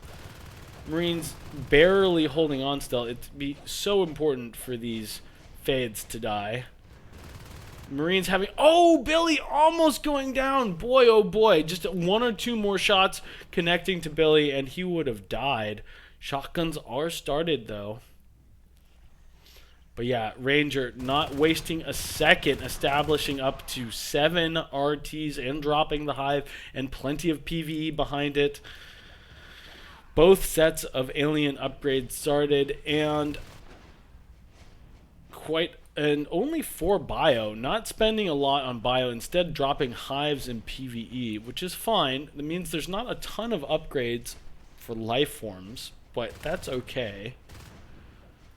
Marines barely holding on still. It'd be so important for these fades to die. Marines having, oh, Billy almost going down. Boy, oh boy, just 1 or 2 more shots connecting to Billy and he would have died. Shotguns are started, though. But yeah, Ranger not wasting a second, establishing up to 7 RTs and dropping the hive and plenty of PvE behind it. Both sets of Alien upgrades started and only 4 bio, not spending a lot on bio, instead dropping hives and PvE, which is fine. That means there's not a ton of upgrades for life forms, but that's okay.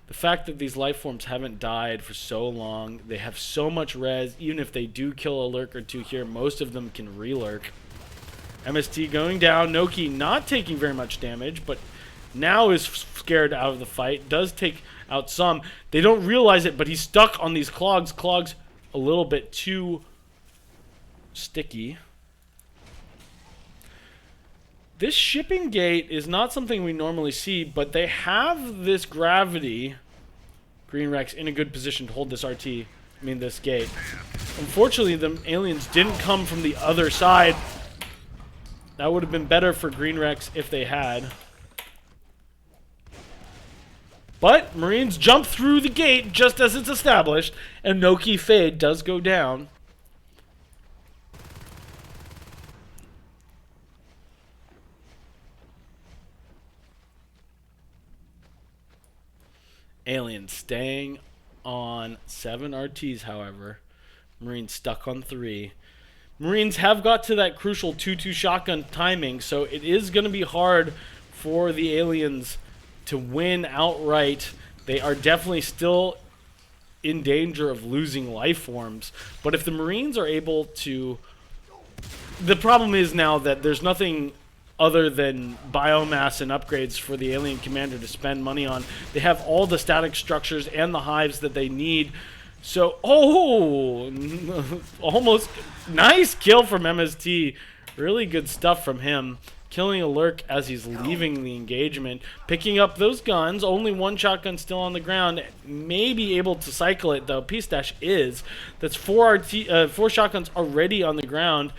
The fact that these life forms haven't died for so long, they have so much res, even if they do kill a lurk or 2 here, most of them can re-lurk. MST going down, Noki not taking very much damage, but now is scared out of the fight, does take out some. They don't realize it, but he's stuck on these clogs. Clogs a little bit too sticky. This shipping gate is not something we normally see, but they have this gravity. Green Rex in a good position to hold this this gate. Unfortunately, the Aliens didn't come from the other side. That would have been better for Green Rex if they had. But Marines jump through the gate just as it's established, and no-key fade does go down. Aliens staying on 7 RTs, however. Marines stuck on 3. Marines have got to that crucial 2-2 shotgun timing, so it is going to be hard for the aliens to win outright. They are definitely still in danger of losing life forms, but if the Marines are able to... The problem is now that there's nothing other than biomass and upgrades for the alien commander to spend money on. They have all the static structures and the hives that they need. So, almost nice kill from MST. Really good stuff from him. Killing a lurk as he's leaving the engagement. Picking up those guns. Only one shotgun still on the ground. Maybe able to cycle it, though. P-Stash is. That's 4 shotguns already on the ground.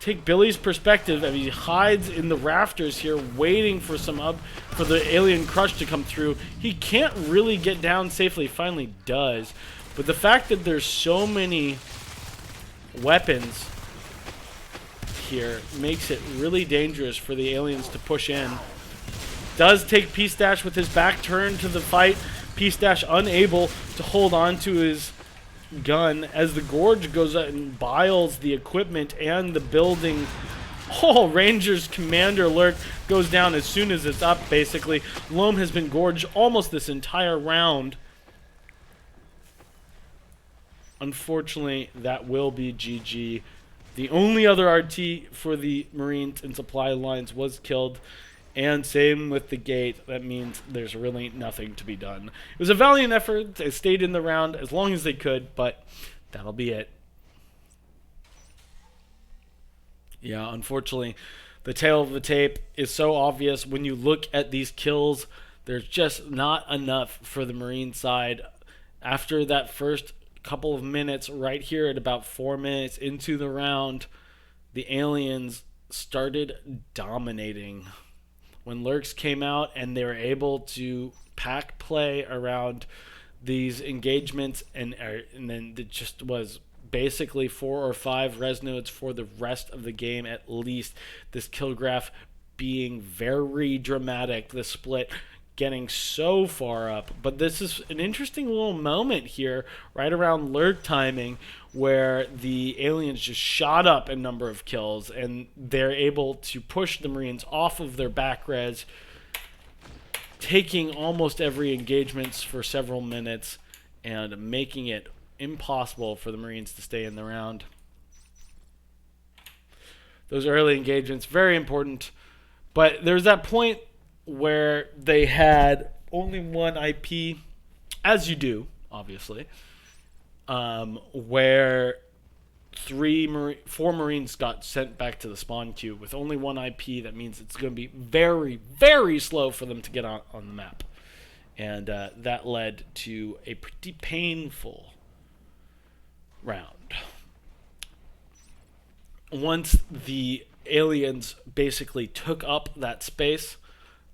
Take Billy's perspective, and he hides in the rafters here, waiting for for the alien crush to come through. He can't really get down safely. Finally does. But the fact that there's so many weapons here makes it really dangerous for the aliens to push in. Does take P-Stash with his back turned to the fight. P-Stash unable to hold on to his gun as the Gorge goes out and biles the equipment and the building. Oh, Rangers Commander Lurk goes down as soon as it's up, basically. Loam has been gorged almost this entire round. Unfortunately, that will be GG. The only other RT for the Marines and supply lines was killed. And same with the gate. That means there's really nothing to be done. It was a valiant effort. They stayed in the round as long as they could, but that'll be it. Yeah, unfortunately, the tail of the tape is so obvious. When you look at these kills, there's just not enough for the Marine side. After that first couple of minutes, right here at about 4 minutes into the round, the aliens started dominating. When lurks came out and they were able to pack play around these engagements, and then it just was basically 4 or 5 res nodes for the rest of the game at least. This kill graph being very dramatic, the split getting so far up. But this is an interesting little moment here right around lurk timing where the aliens just shot up in number of kills, and they're able to push the Marines off of their back res, taking almost every engagement for several minutes and making it impossible for the Marines to stay in the round. Those early engagements, very important. But there's that point where they had only one IP, as you do, obviously, where 4 Marines got sent back to the spawn queue with only one IP. That means it's going to be very, very slow for them to get on the map. And that led to a pretty painful round. Once the aliens basically took up that space,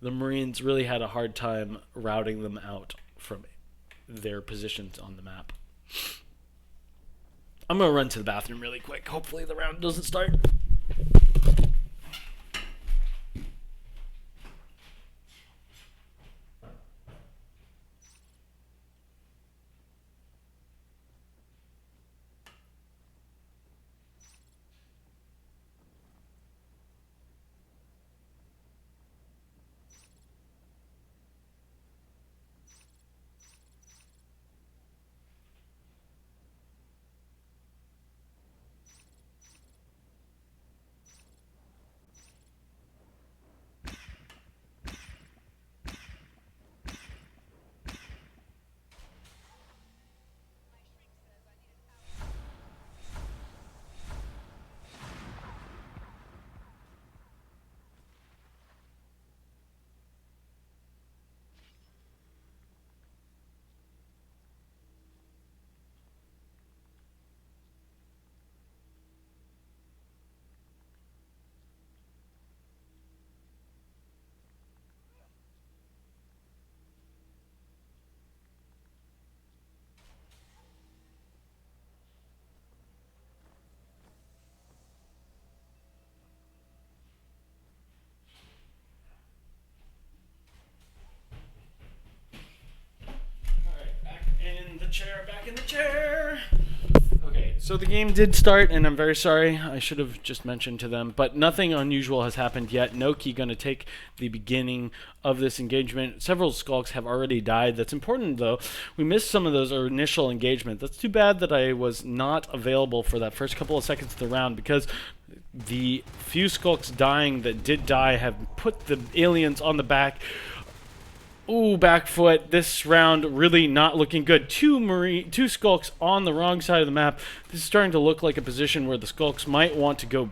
the Marines really had a hard time routing them out from their positions on the map. I'm going to run to the bathroom really quick. Hopefully the round doesn't start. chair, back in the chair. Okay, so the game did start, and I'm very sorry. I should have just mentioned to them, but nothing unusual has happened yet. Noki going to take the beginning of this engagement. Several Skulks have already died. That's important, though. We missed some of those initial engagement. That's too bad that I was not available for that first couple of seconds of the round, because the few Skulks dying that did die have put the aliens on the back. Ooh, back foot. This round really not looking good. Two Skulks on the wrong side of the map. This is starting to look like a position where the Skulks might want to go.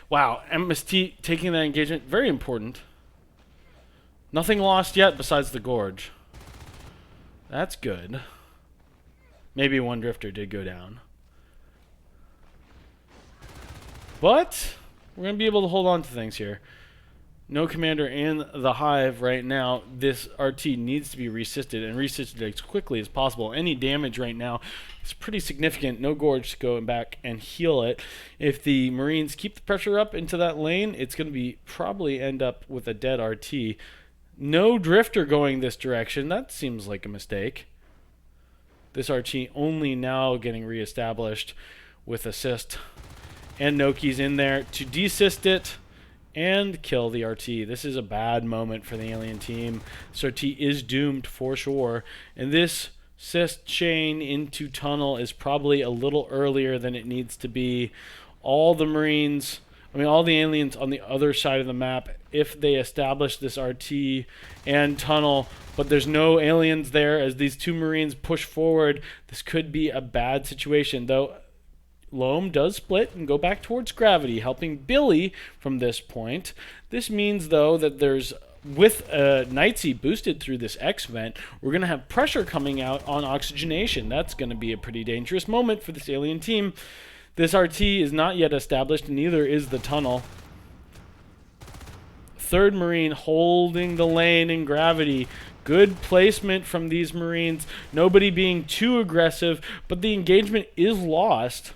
Wow, MST taking that engagement. Very important. Nothing lost yet besides the Gorge. That's good. Maybe one Drifter did go down. But we're going to be able to hold on to things here. No commander in the hive right now. This RT needs to be resisted, and resisted as quickly as possible. Any damage right now is pretty significant. No Gorge to go back and heal it. If the Marines keep the pressure up into that lane, it's going to be probably end up with a dead RT. No Drifter going this direction. That seems like a mistake. This RT only now getting reestablished with assist. And Noki's in there to desist it and kill the RT. This is a bad moment for the alien team. This RT is doomed for sure. And this assist chain into tunnel is probably a little earlier than it needs to be. All the Marines, all the aliens on the other side of the map, if they establish this RT and tunnel, but there's no aliens there as these two Marines push forward, this could be a bad situation. Though Loam does split and go back towards gravity, helping Billy from this point. This means, though, that there's, with Knightsy boosted through this X vent, we're going to have pressure coming out on oxygenation. That's going to be a pretty dangerous moment for this alien team. This RT is not yet established, and neither is the tunnel. Third Marine holding the lane in gravity. Good placement from these Marines. Nobody being too aggressive, but the engagement is lost.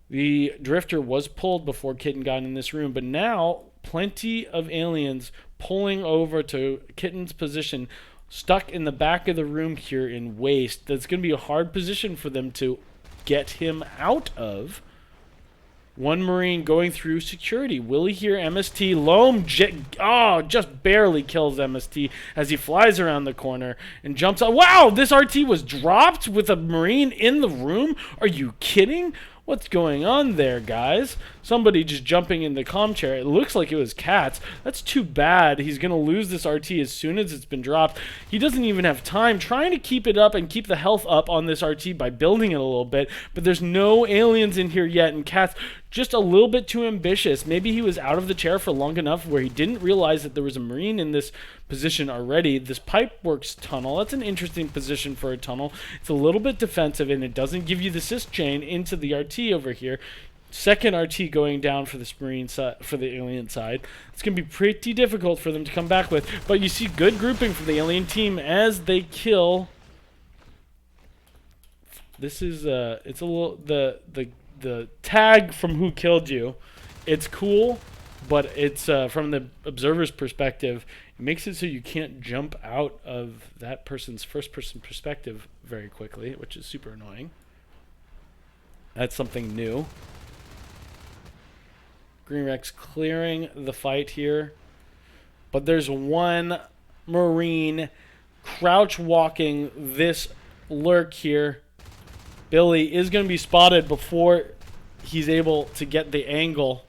The Drifter was pulled before Kitten got in this room, but now plenty of aliens pulling over to Kitten's position, stuck in the back of the room here in waste. That's going to be a hard position for them to get him out of. One Marine going through security. Will he hear MST? Loam just barely kills MST as he flies around the corner and jumps out. Wow, this RT was dropped with a Marine in the room? Are you kidding? What's going on there, guys? Somebody just jumping in the comm chair. It looks like it was Cats. That's too bad. He's going to lose this RT as soon as it's been dropped. He doesn't even have time trying to keep it up and keep the health up on this RT by building it a little bit. But there's no aliens in here yet, and Cats just a little bit too ambitious. Maybe he was out of the chair for long enough where he didn't realize that there was a Marine in this position already. This Pipeworks tunnel, that's an interesting position for a tunnel. It's a little bit defensive, and it doesn't give you the assist chain into the RT over here. Second RT going down for this Marine side, for the alien side. It's going to be pretty difficult for them to come back with. But you see good grouping from the alien team as they kill. This is it's a little the tag from who killed you. It's cool, but it's from the observer's perspective. It makes it so you can't jump out of that person's first-person perspective very quickly, which is super annoying. That's something new. Green Rex clearing the fight here. But there's one Marine crouch walking this lurk here. Billy is going to be spotted before he's able to get the angle.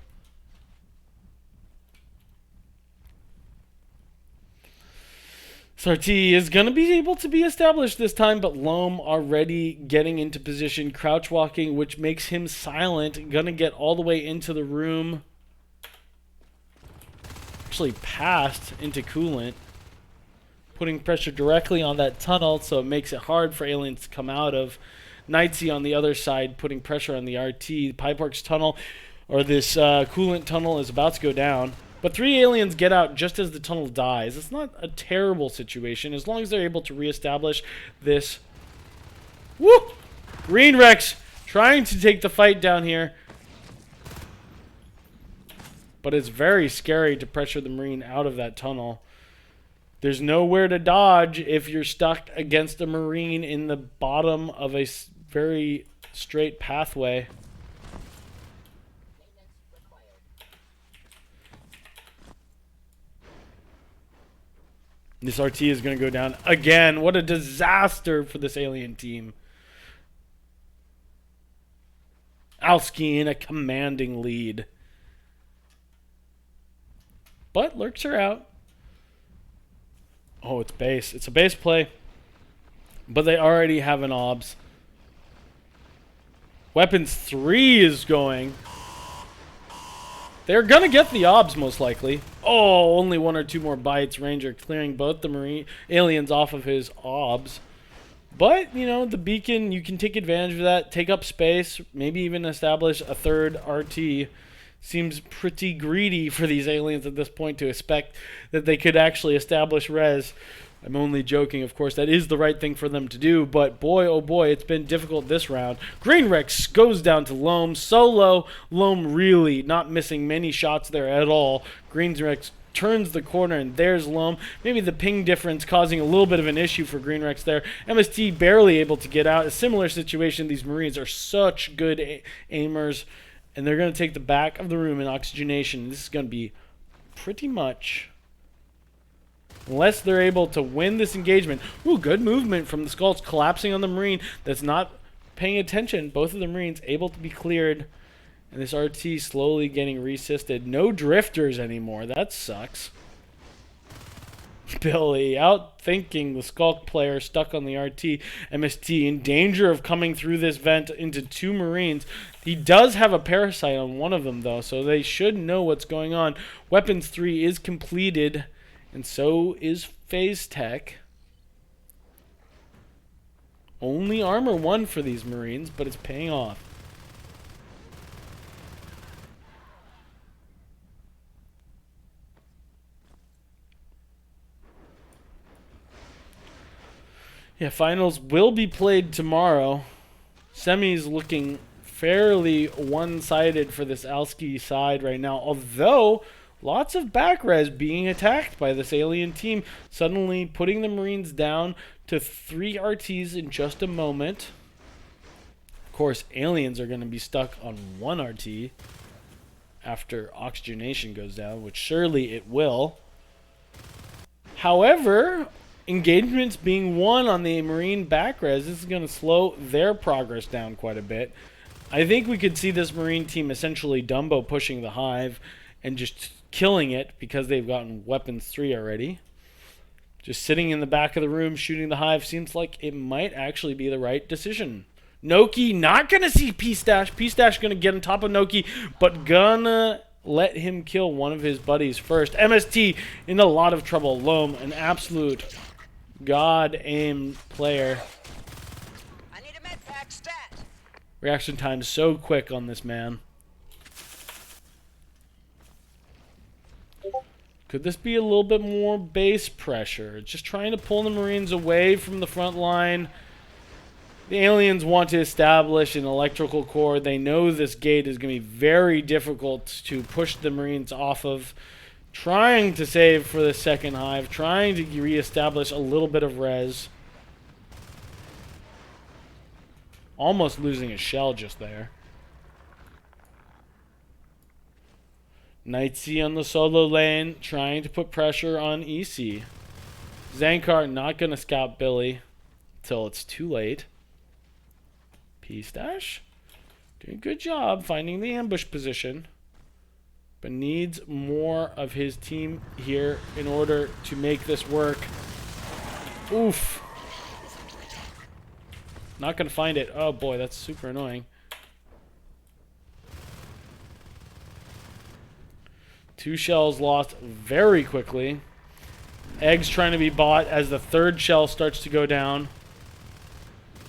Saltier is going to be able to be established this time, but Loam already getting into position, crouch walking, which makes him silent. Going to get all the way into the room. Actually passed into coolant, putting pressure directly on that tunnel, so it makes it hard for aliens to come out of. Knightsy on the other side, putting pressure on the RT. Pipeworks tunnel, or this coolant tunnel, is about to go down. But 3 aliens get out just as the tunnel dies. It's not a terrible situation as long as they're able to reestablish this. Woo! Green Rex trying to take the fight down here. But it's very scary to pressure the Marine out of that tunnel. There's nowhere to dodge if you're stuck against a Marine in the bottom of a very straight pathway. This RT is going to go down again. What a disaster for this alien team. Alski in a commanding lead. But lurks are out. Oh, it's base. It's a base play. But they already have an obs. Weapons 3 is going. They're going to get the obs most likely. Oh, only 1 or 2 more bites. Ranger clearing both the Marine aliens off of his obs. But, you know, the beacon, you can take advantage of that. Take up space. Maybe even establish a third RT. Seems pretty greedy for these aliens at this point to expect that they could actually establish res. I'm only joking, of course. That is the right thing for them to do. But boy, oh boy, it's been difficult this round. Green Rex goes down to Loam. Solo. Loam really not missing many shots there at all. Green Rex turns the corner, and there's Loam. Maybe the ping difference causing a little bit of an issue for Green Rex there. MST barely able to get out. A similar situation. These Marines are such good aimers. And they're going to take the back of the room in oxygenation. This is going to be pretty much, unless they're able to win this engagement. Ooh, good movement from the Skulks, collapsing on the Marine that's not paying attention. Both of the Marines able to be cleared. And this RT slowly getting resisted. No drifters anymore. That sucks. Billy outthinking the Skulk player stuck on the RT. MST in danger of coming through this vent into 2 Marines. He does have a parasite on one of them, though, so they should know what's going on. Weapons 3 is completed, and so is Phase Tech. Only armor 1 for these Marines, but it's paying off. Yeah, finals will be played tomorrow. Semis looking fairly one-sided for this Alski side right now. Although, lots of back res being attacked by this alien team. Suddenly putting the Marines down to 3 RTs in just a moment. Of course, aliens are going to be stuck on 1 RT after oxygenation goes down, which surely it will. However, engagements being won on the Marine back res, this is going to slow their progress down quite a bit. I think we could see this Marine team essentially Dumbo pushing the hive and just killing it because they've gotten weapons 3 already. Just sitting in the back of the room shooting the hive seems like it might actually be the right decision. Noki not going to see P-Stash. P-Stash going to get on top of Noki, but gonna let him kill one of his buddies first. MST in a lot of trouble. Loam, an absolute god-aim player. I need a med pack stat. Reaction time so quick on this man. Could this be a little bit more base pressure? Just trying to pull the Marines away from the front line. The aliens want to establish an electrical core. They know this gate is going to be very difficult to push the Marines off of. Trying to save for the second hive. Trying to reestablish a little bit of res. Almost losing a shell just there. Knightsy on the solo lane. Trying to put pressure on EC. Zankar not going to scout Billy until it's too late. P-Stash doing a good job finding the ambush position, but needs more of his team here in order to make this work. Oof. Not going to find it. Oh boy, that's super annoying. 2 shells lost very quickly. Eggs trying to be bought as the 3rd shell starts to go down.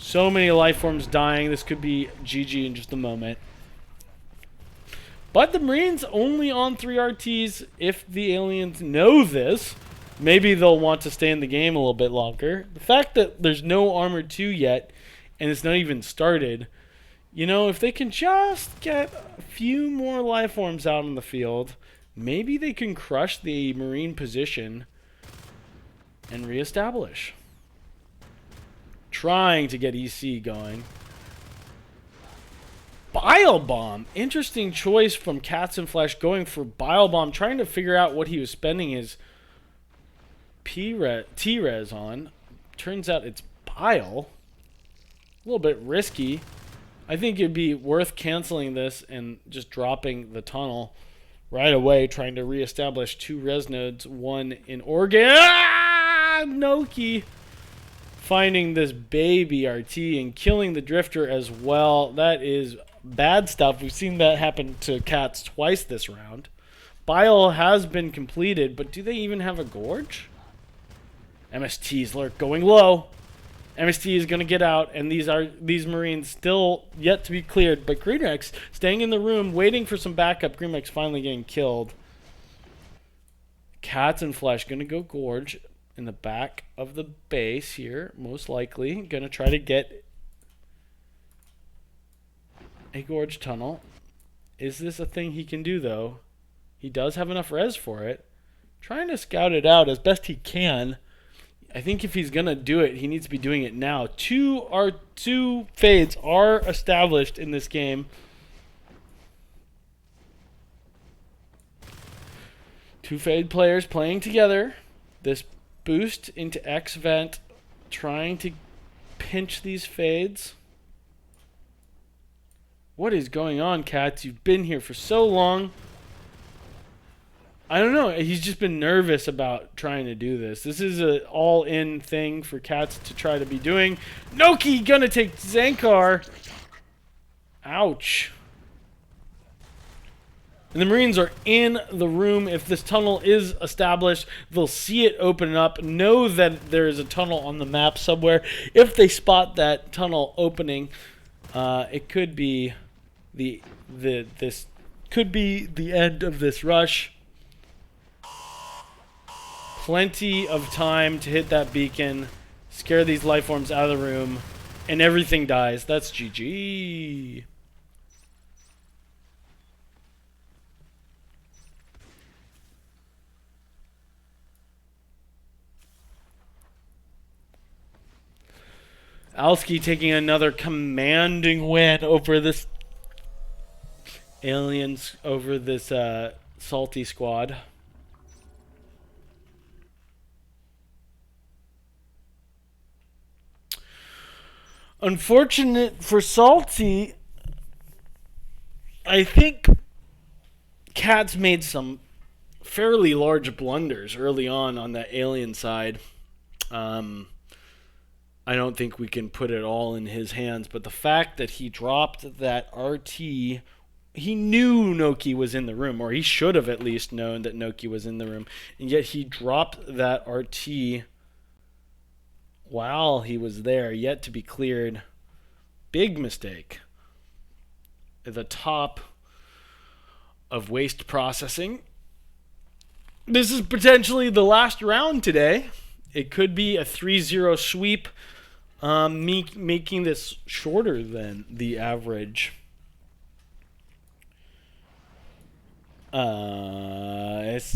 So many life forms dying. This could be GG in just a moment. But the Marines only on 3 RTs. If the aliens know this, maybe they'll want to stay in the game a little bit longer. The fact that there's no Armor 2 yet, and it's not even started, you know, if they can just get a few more life forms out on the field, maybe they can crush the Marine position. and reestablish. Trying to get EC going. Bile Bomb. Interesting choice from Cats and Flesh going for Bile Bomb, trying to figure out what he was spending his T-Res on. Turns out it's Bile. A little bit risky. I think it'd be worth canceling this and just dropping the tunnel right away, trying to reestablish 2 res nodes, 1 in Oregon. Ah! Noki finding this baby RT and killing the Drifter as well. That is bad stuff. We've seen that happen to Cats twice this round. Bile has been completed, but do they even have a Gorge? MST's lurk going low. MST is going to get out, and these Marines still yet to be cleared. But Greenrex staying in the room, waiting for some backup. Greenrex finally getting killed. Cats and Flesh going to go Gorge in the back of the base here, most likely. Going to try to get a Gorge tunnel. Is this a thing he can do, though? He does have enough res for it. Trying to scout it out as best he can. I think if he's going to do it, he needs to be doing it now. Two fades are established in this game. Two fade players playing together. This boost into X vent, trying to pinch these fades. What is going on, Cats? You've been here for so long. I don't know. He's just been nervous about trying to do this. This is an all-in thing for Cats to try to be doing. Noki gonna take Zankar. Ouch. And the Marines are in the room. If this tunnel is established, they'll see it open up, know that there is a tunnel on the map somewhere. If they spot that tunnel opening, it could be this could be the end of this rush. Plenty of time to hit that beacon, scare these life forms out of the room, and everything dies. That's GG. Alski taking another commanding win over this aliens, over this salty squad. Unfortunate for Salty, I think Cats made some fairly large blunders early on the alien side. I don't think we can put it all in his hands, but the fact that he dropped that RT, he knew Noki was in the room, or he should have at least known that Noki was in the room, and yet he dropped that RT while he was there, yet to be cleared. Big mistake. At the top of waste processing. This is potentially the last round today. It could be a 3-0 sweep, making this shorter than the average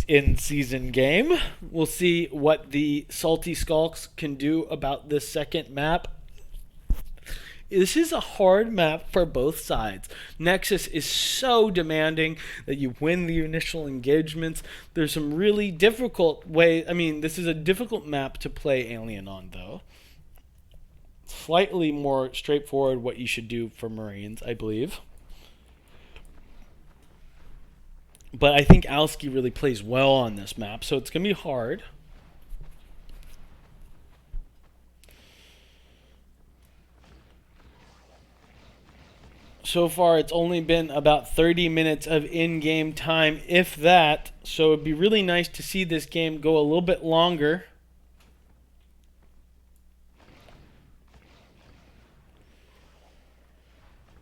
in-season game. We'll see what the Salty Skulks can do about this second map. This is a hard map for both sides. Nexus is so demanding that you win the initial engagements. There's some really difficult ways. I mean, this is a difficult map to play Alien on, though. Slightly more straightforward what you should do for Marines, I believe. But I think Alski really plays well on this map, so it's going to be hard. So far, it's only been about 30 minutes of in-game time, if that. So it'd be really nice to see this game go a little bit longer.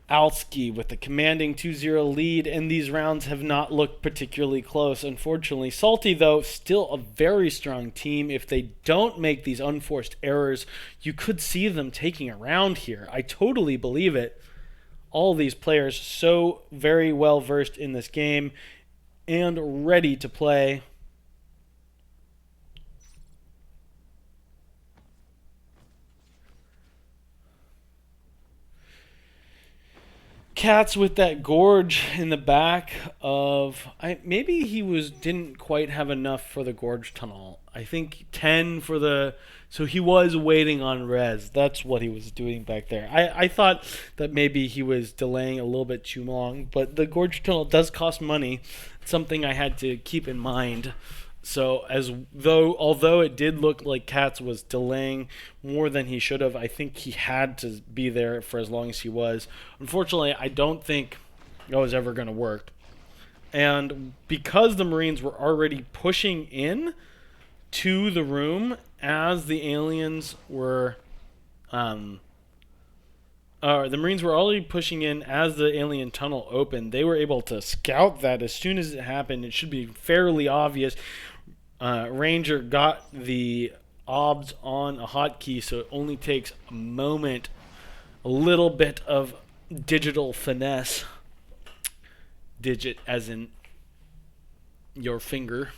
Alski with the commanding 2-0 lead, and these rounds have not looked particularly close, unfortunately. Salty, though, still a very strong team. If they don't make these unforced errors, you could see them taking a round here. I totally believe it. All these players so very well versed in this game and ready to play. Cats with that gorge in the back of maybe he didn't quite have enough for the gorge tunnel. I think 10 for the so he was waiting on res. That's what he was doing back there. I thought that maybe he was delaying a little bit too long, but the gorge tunnel does cost money. It's something I had to keep in mind. So although it did look like Cats was delaying more than he should have, I think he had to be there for as long as he was. Unfortunately, I don't think that was ever going to work. And because the Marines were already pushing in to the room as the aliens were the Marines were already pushing in as the alien tunnel opened. They were able to scout that as soon as it happened. It should be fairly obvious. Ranger got the obs on a hotkey, so it only takes a moment, a little bit of digital finesse. Digit as in your finger.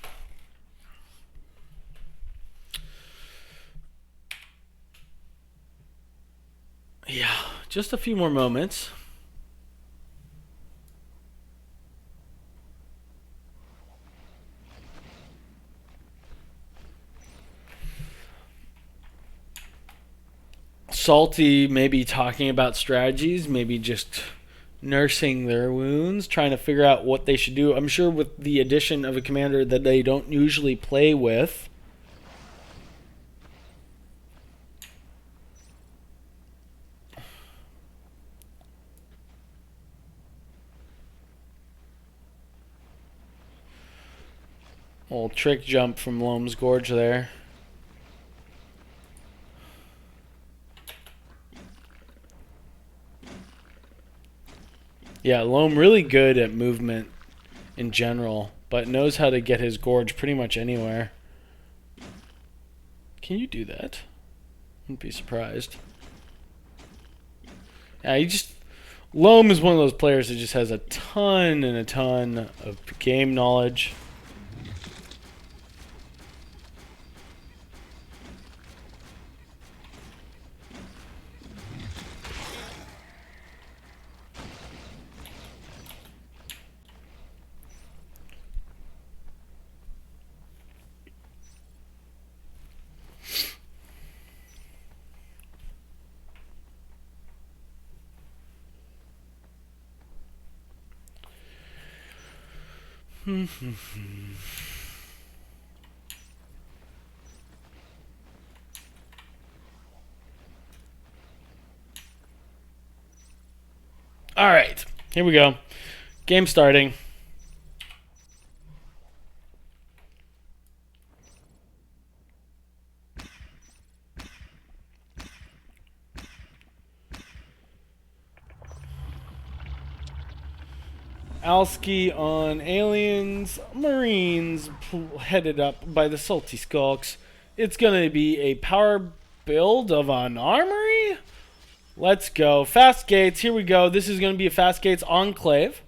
Yeah, just a few more moments. Salty maybe talking about strategies, maybe just nursing their wounds, trying to figure out what they should do. I'm sure with the addition of a commander that they don't usually play with. Little trick jump from Loam's Gorge there. Yeah, Loam really good at movement in general, but knows how to get his gorge pretty much anywhere. Can you do that? Wouldn't be surprised. Yeah, Loam is one of those players that just has a ton and a ton of game knowledge. All right, here we go. Game starting. Alski on aliens, Marines headed up by the Salty Skulks. It's going to be a power build of an armory. Let's go. Fast gates, here we go. This is going to be a fast gates enclave.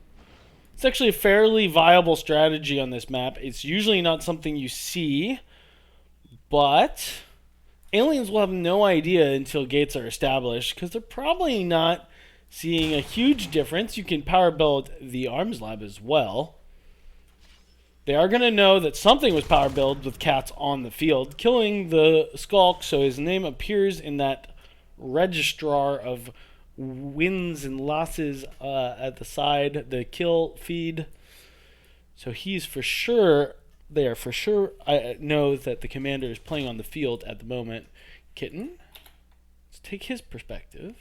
It's actually a fairly viable strategy on this map. It's usually not something you see, but aliens will have no idea until gates are established because they're probably not seeing a huge difference. You can power build the arms lab as well. They are going to know that something was power built with Cats on the field, killing the Skulk, so his name appears in that registrar of wins and losses at the side, the kill feed. So he's for sure there. For sure, I know that the commander is playing on the field at the moment. Kitten, let's take his perspective.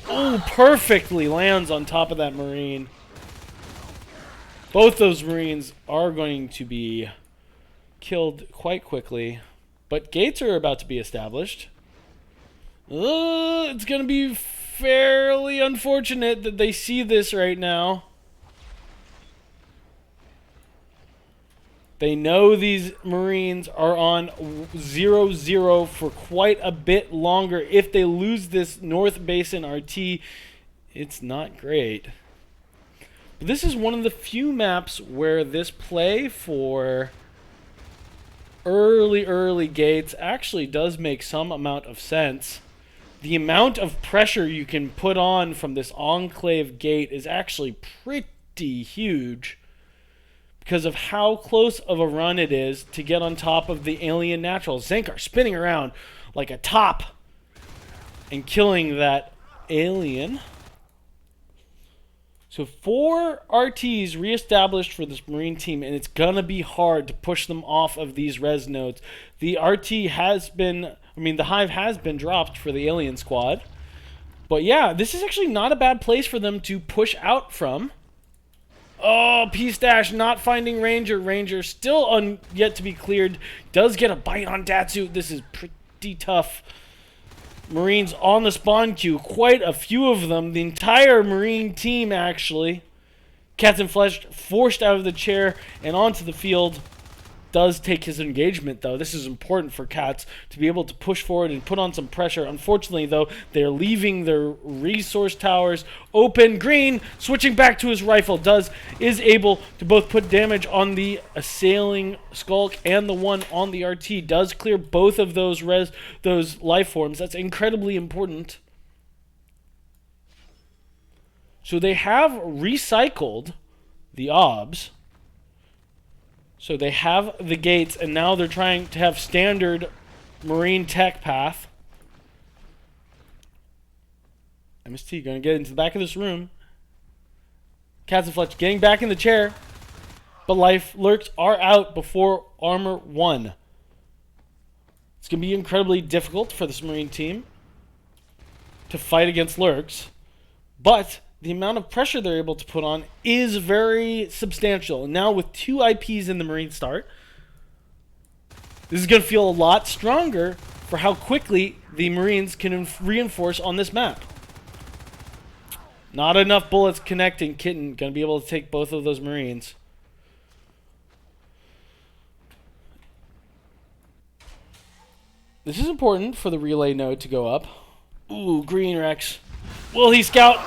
Oh, perfectly lands on top of that Marine. Both those Marines are going to be killed quite quickly. But gates are about to be established. It's going to be fairly unfortunate that they see this right now. They know these Marines are on 0-0 for quite a bit longer. If they lose this North Basin RT, it's not great. But this is one of the few maps where this play for early gates actually does make some amount of sense. the amount of pressure you can put on from this Enclave gate is actually pretty huge because of how close of a run it is to get on top of the alien naturals. Zankar spinning around like a top and killing that alien. So 4 RTs reestablished for this Marine team, and it's going to be hard to push them off of these res nodes. The RT has been, the Hive has been dropped for the alien squad. But yeah, this is actually not a bad place for them to push out from. Oh, P-Stash not finding Ranger. Ranger still yet to be cleared. Does get a bite on Datsu. This is pretty tough. Marines on the spawn queue. Quite a few of them. The entire Marine team, actually. Cats and Flesh forced out of the chair and onto the field. Does take his engagement, though. This is important for Cats to be able to push forward and put on some pressure. Unfortunately, though, they're leaving their resource towers open. Green, switching back to his rifle, is able to both put damage on the assailing Skulk and the one on the RT. Does clear both of those life forms. That's incredibly important. So they have recycled the OBS. So they have the gates, and now they're trying to have standard Marine tech path. MST going to get into the back of this room. Cats and Fletch getting back in the chair. But life lurks are out before armor 1. It's going to be incredibly difficult for this Marine team to fight against lurks. But the amount of pressure they're able to put on is very substantial. And now with 2 IPs in the Marine start, this is going to feel a lot stronger for how quickly the Marines can reinforce on this map. Not enough bullets connecting. Kitten going to be able to take both of those Marines. This is important for the relay node to go up. Ooh, Green Rex. Will he scout?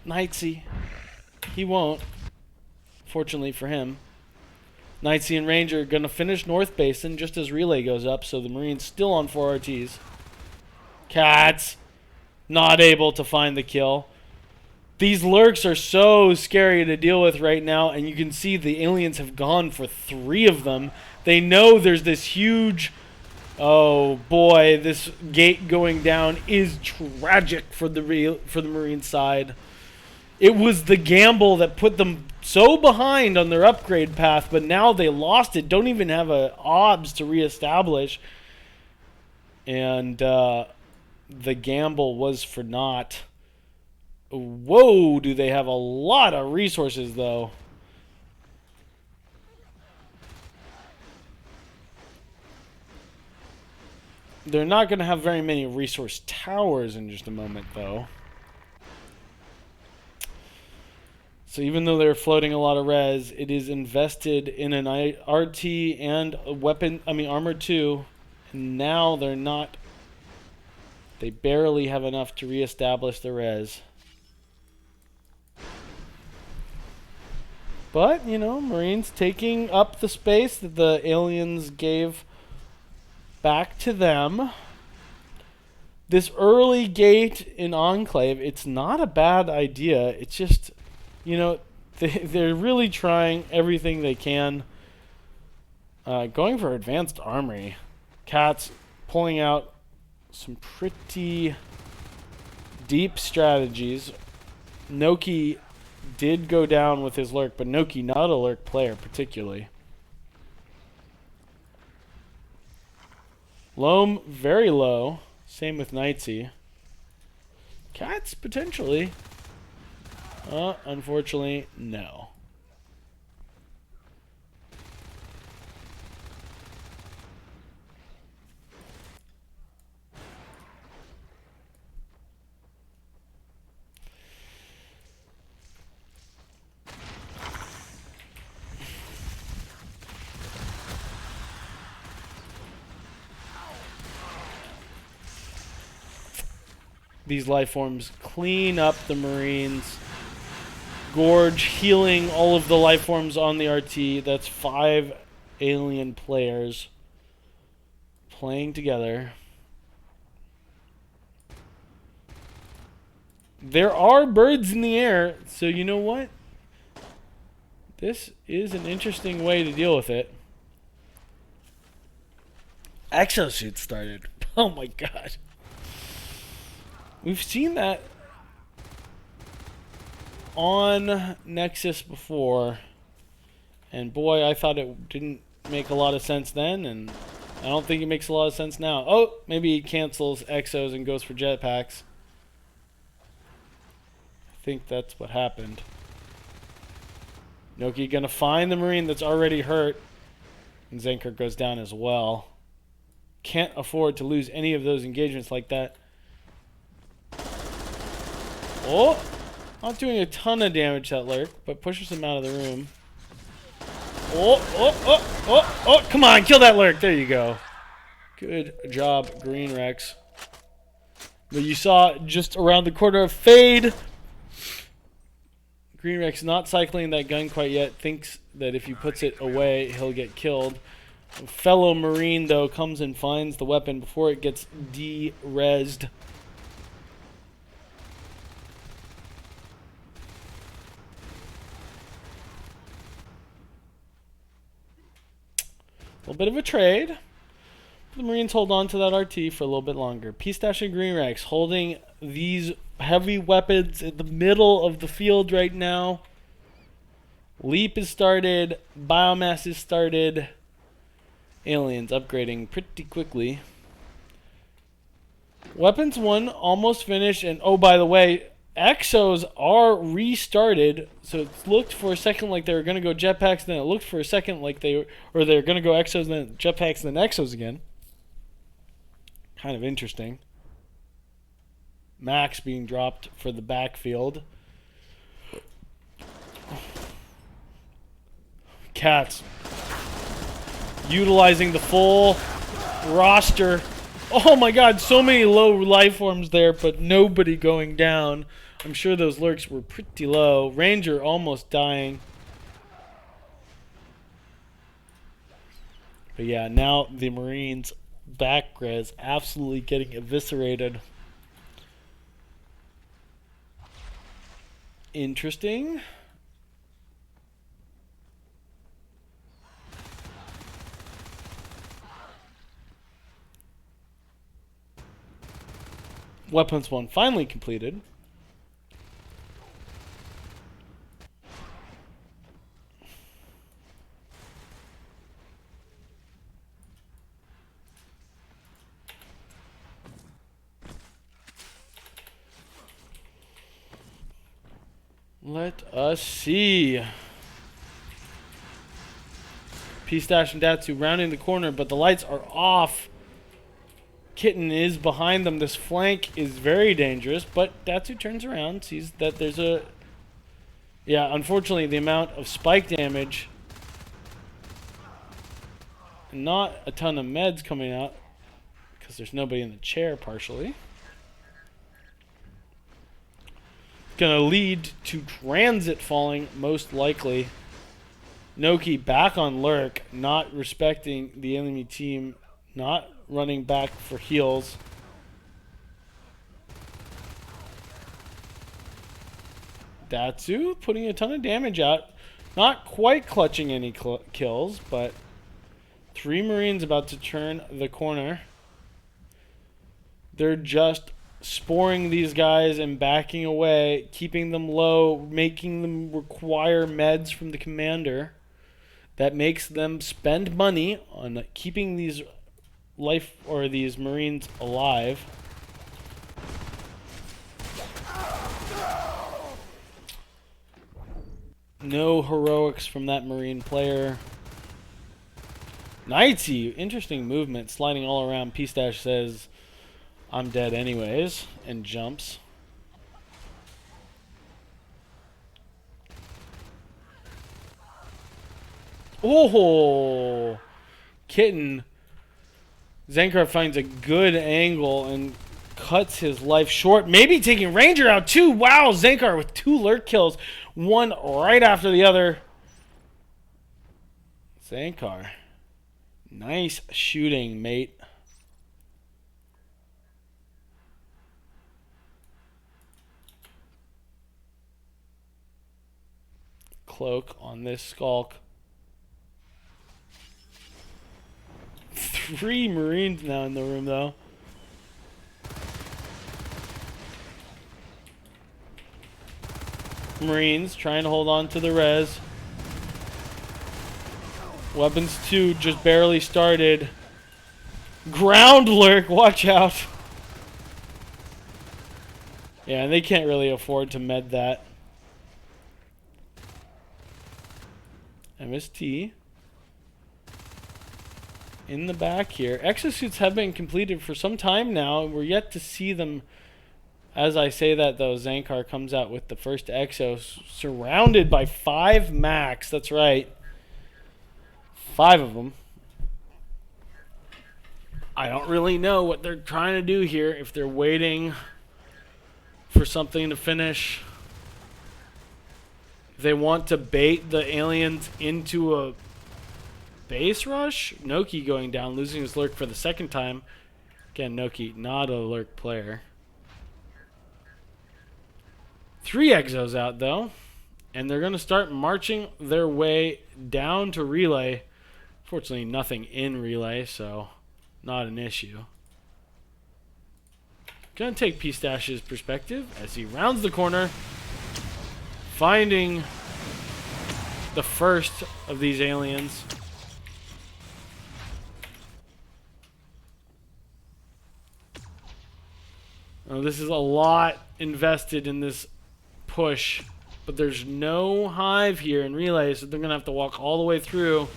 Knightsy. He won't. Fortunately for him. Knightsy and Ranger are going to finish North Basin just as relay goes up, so the Marines still on 4 RTs. Cats. Not able to find the kill. These lurks are so scary to deal with right now, and you can see the aliens have gone for 3 of them. They know there's this huge... Oh boy, this gate going down is tragic for the Marine side. It was the gamble that put them so behind on their upgrade path, but now they lost it. Don't even have a OBS to reestablish. And the gamble was for naught. Whoa, do they have a lot of resources, though. They're not going to have very many resource towers in just a moment, though. So even though they're floating a lot of res, it is invested in an RT and a weapon, armor 2. And now they're not... They barely have enough to reestablish the res. But, Marines taking up the space that the aliens gave back to them. This early gate in Enclave, it's not a bad idea. It's just... they're really trying everything they can. Going for advanced armory. Cats pulling out some pretty deep strategies. Noki did go down with his lurk, but Noki not a lurk player particularly. Loam very low. Same with Knightsy. Cats potentially. Unfortunately, no. These life forms clean up the Marines. Gorge healing all of the life forms on the RT. That's 5 alien players playing together. There are birds in the air, so you know what? This is an interesting way to deal with it. Exosuit started. Oh my god. We've seen that on Nexus before. And boy, I thought it didn't make a lot of sense then, and I don't think it makes a lot of sense now. Oh, maybe he cancels Exos and goes for jetpacks. I think that's what happened. Noki gonna find the Marine that's already hurt. And Zenker goes down as well. Can't afford to lose any of those engagements like that. Oh! Not doing a ton of damage to that Lurk, but pushes him out of the room. Oh, come on, kill that Lurk. There you go. Good job, Green Rex. But you saw just around the corner of Fade. Green Rex not cycling that gun quite yet. Thinks that if he puts it away, he'll get killed. A fellow Marine, though, comes and finds the weapon before it gets de-rezzed. A little bit of a trade. The Marines hold on to that RT for a little bit longer. P-Stash and Green Rex holding these heavy weapons in the middle of the field right now. Leap is started. Biomass is started. Aliens upgrading pretty quickly. Weapons 1 almost finished. And oh, by the way, Exos are restarted. So it looked for a second like they were going to go jetpacks. Then it looked for a second like they're going to go Exos, then jetpacks, then Exos again. Kind of interesting. Max being dropped for the backfield. Cats utilizing the full roster. Oh my god, so many low life forms there, but nobody going down. I'm sure those lurks were pretty low. Ranger almost dying. But yeah, now the Marines back res absolutely getting eviscerated. Interesting. Weapons 1 finally completed. Let us see. P-Stash and Datsu rounding the corner, but the lights are off. Kitten is behind them. This flank is very dangerous, but Datsu turns around, sees that there's a... Yeah, unfortunately, the amount of spike damage... Not a ton of meds coming out, because there's nobody in the chair, partially. Gonna lead to transit falling, most likely. Noki back on Lurk, not respecting the enemy team, not running back for heals. Datsu putting a ton of damage out. Not quite clutching any kills, but 3 Marines about to turn the corner. They're just sporing these guys and backing away, keeping them low, making them require meds from the commander. That makes them spend money on keeping these these Marines alive. No heroics from that Marine player. Knightsy, interesting movement, sliding all around. P-Stash says, I'm dead anyways, and jumps. Oh! Kitten. Zenkar finds a good angle and cuts his life short. Maybe taking Ranger out too. Wow, Zenkar with 2 lurk kills. One right after the other. Zenkar. Nice shooting, mate. cloak on this Skulk. 3 Marines now in the room, though. Marines trying to hold on to the res. Weapons 2 just barely started. Ground lurk, watch out. Yeah, and they can't really afford to med that. MST. In the back here. Exosuits have been completed for some time now. We're yet to see them. As I say that, though, Zankar comes out with the first Exo, surrounded by 5 max. That's right. 5 of them. I don't really know what they're trying to do here. If they're waiting for something to finish. If they want to bait the aliens into a base rush. Noki going down, losing his lurk for the second time. Again, Noki, not a lurk player. 3 exos out, though. And they're going to start marching their way down to relay. Fortunately, nothing in relay, so not an issue. Going to take Pistachio's perspective as he rounds the corner, finding the first of these aliens. Oh, this is a lot invested in this push, but there's no hive here in relay, so they're going to have to walk all the way through.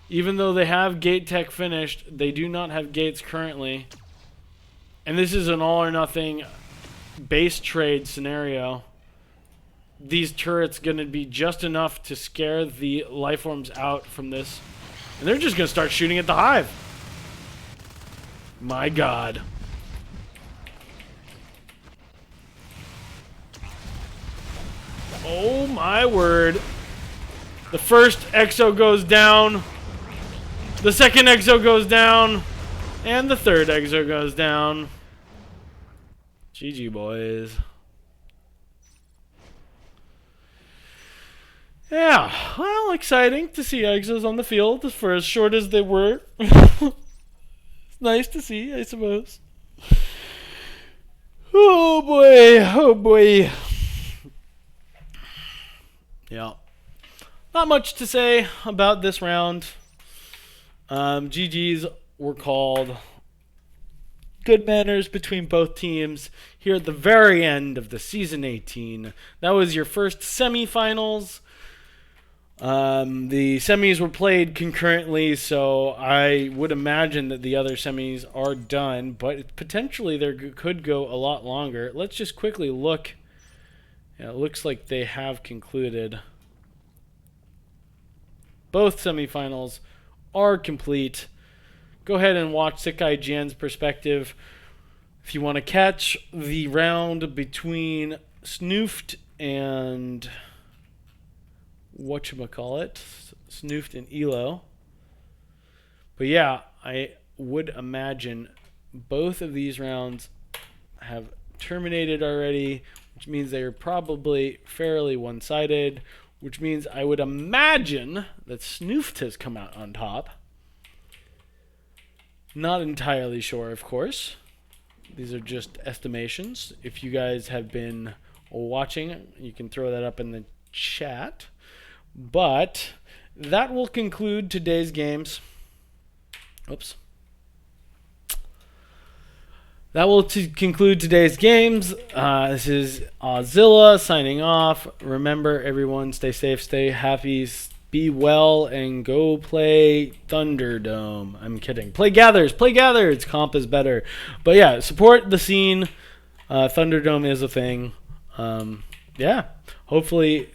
Even though they have gate tech finished, they do not have gates currently. And this is an all or nothing base trade scenario. These turrets going to be just enough to scare the lifeforms out from this. And they're just going to start shooting at the hive. My God. Oh my word. The first exo goes down. The second exo goes down. And the third exo goes down. GG, boys. Yeah, well, exciting to see exos on the field for as short as they were. It's nice to see, I suppose. Oh boy, oh boy. Yeah. Not much to say about this round. GGs were called. Good manners between both teams here at the very end of the season 18. That was your first semifinals. The semis were played concurrently, so I would imagine that the other semis are done, but potentially they could go a lot longer. Let's just quickly look. Yeah, it looks like they have concluded. Both semifinals are complete. Go ahead and watch Sikai Jian's perspective. If you want to catch the round between Snoofed and whatchamacallit, Snoofed and Elo. But yeah, I would imagine both of these rounds have terminated already, which means they are probably fairly one-sided, which means I would imagine that Snoofed has come out on top. Not entirely sure, of course. These are just estimations. If you guys have been watching, you can throw that up in the chat. But that will conclude today's games. Oops. That will conclude today's games. This is Auzill signing off. Remember, everyone, stay safe, stay happy, be well, and go play Thunderdome. I'm kidding. Play Gathers. Play Gathers. Comp is better. But yeah, support the scene. Thunderdome is a thing. Yeah. Hopefully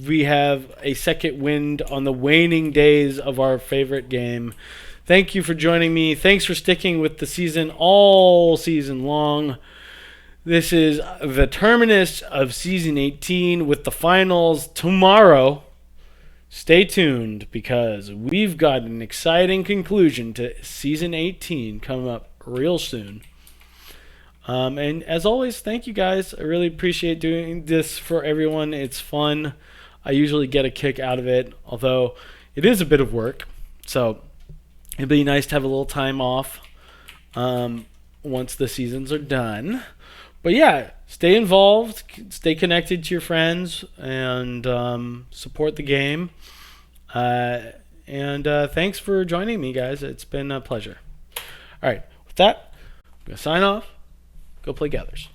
we have a second wind on the waning days of our favorite game. Thank you for joining me. Thanks for sticking with the season all season long. This is the terminus of season 18 with the finals tomorrow. Stay tuned because we've got an exciting conclusion to season 18 coming up real soon. And as always, thank you guys. I really appreciate doing this for everyone. It's fun. I usually get a kick out of it, although it is a bit of work. So it'd be nice to have a little time off once the seasons are done. But yeah, stay involved, stay connected to your friends, and support the game. And thanks for joining me, guys. It's been a pleasure. All right, with that, I'm going to sign off. Go play Gathers.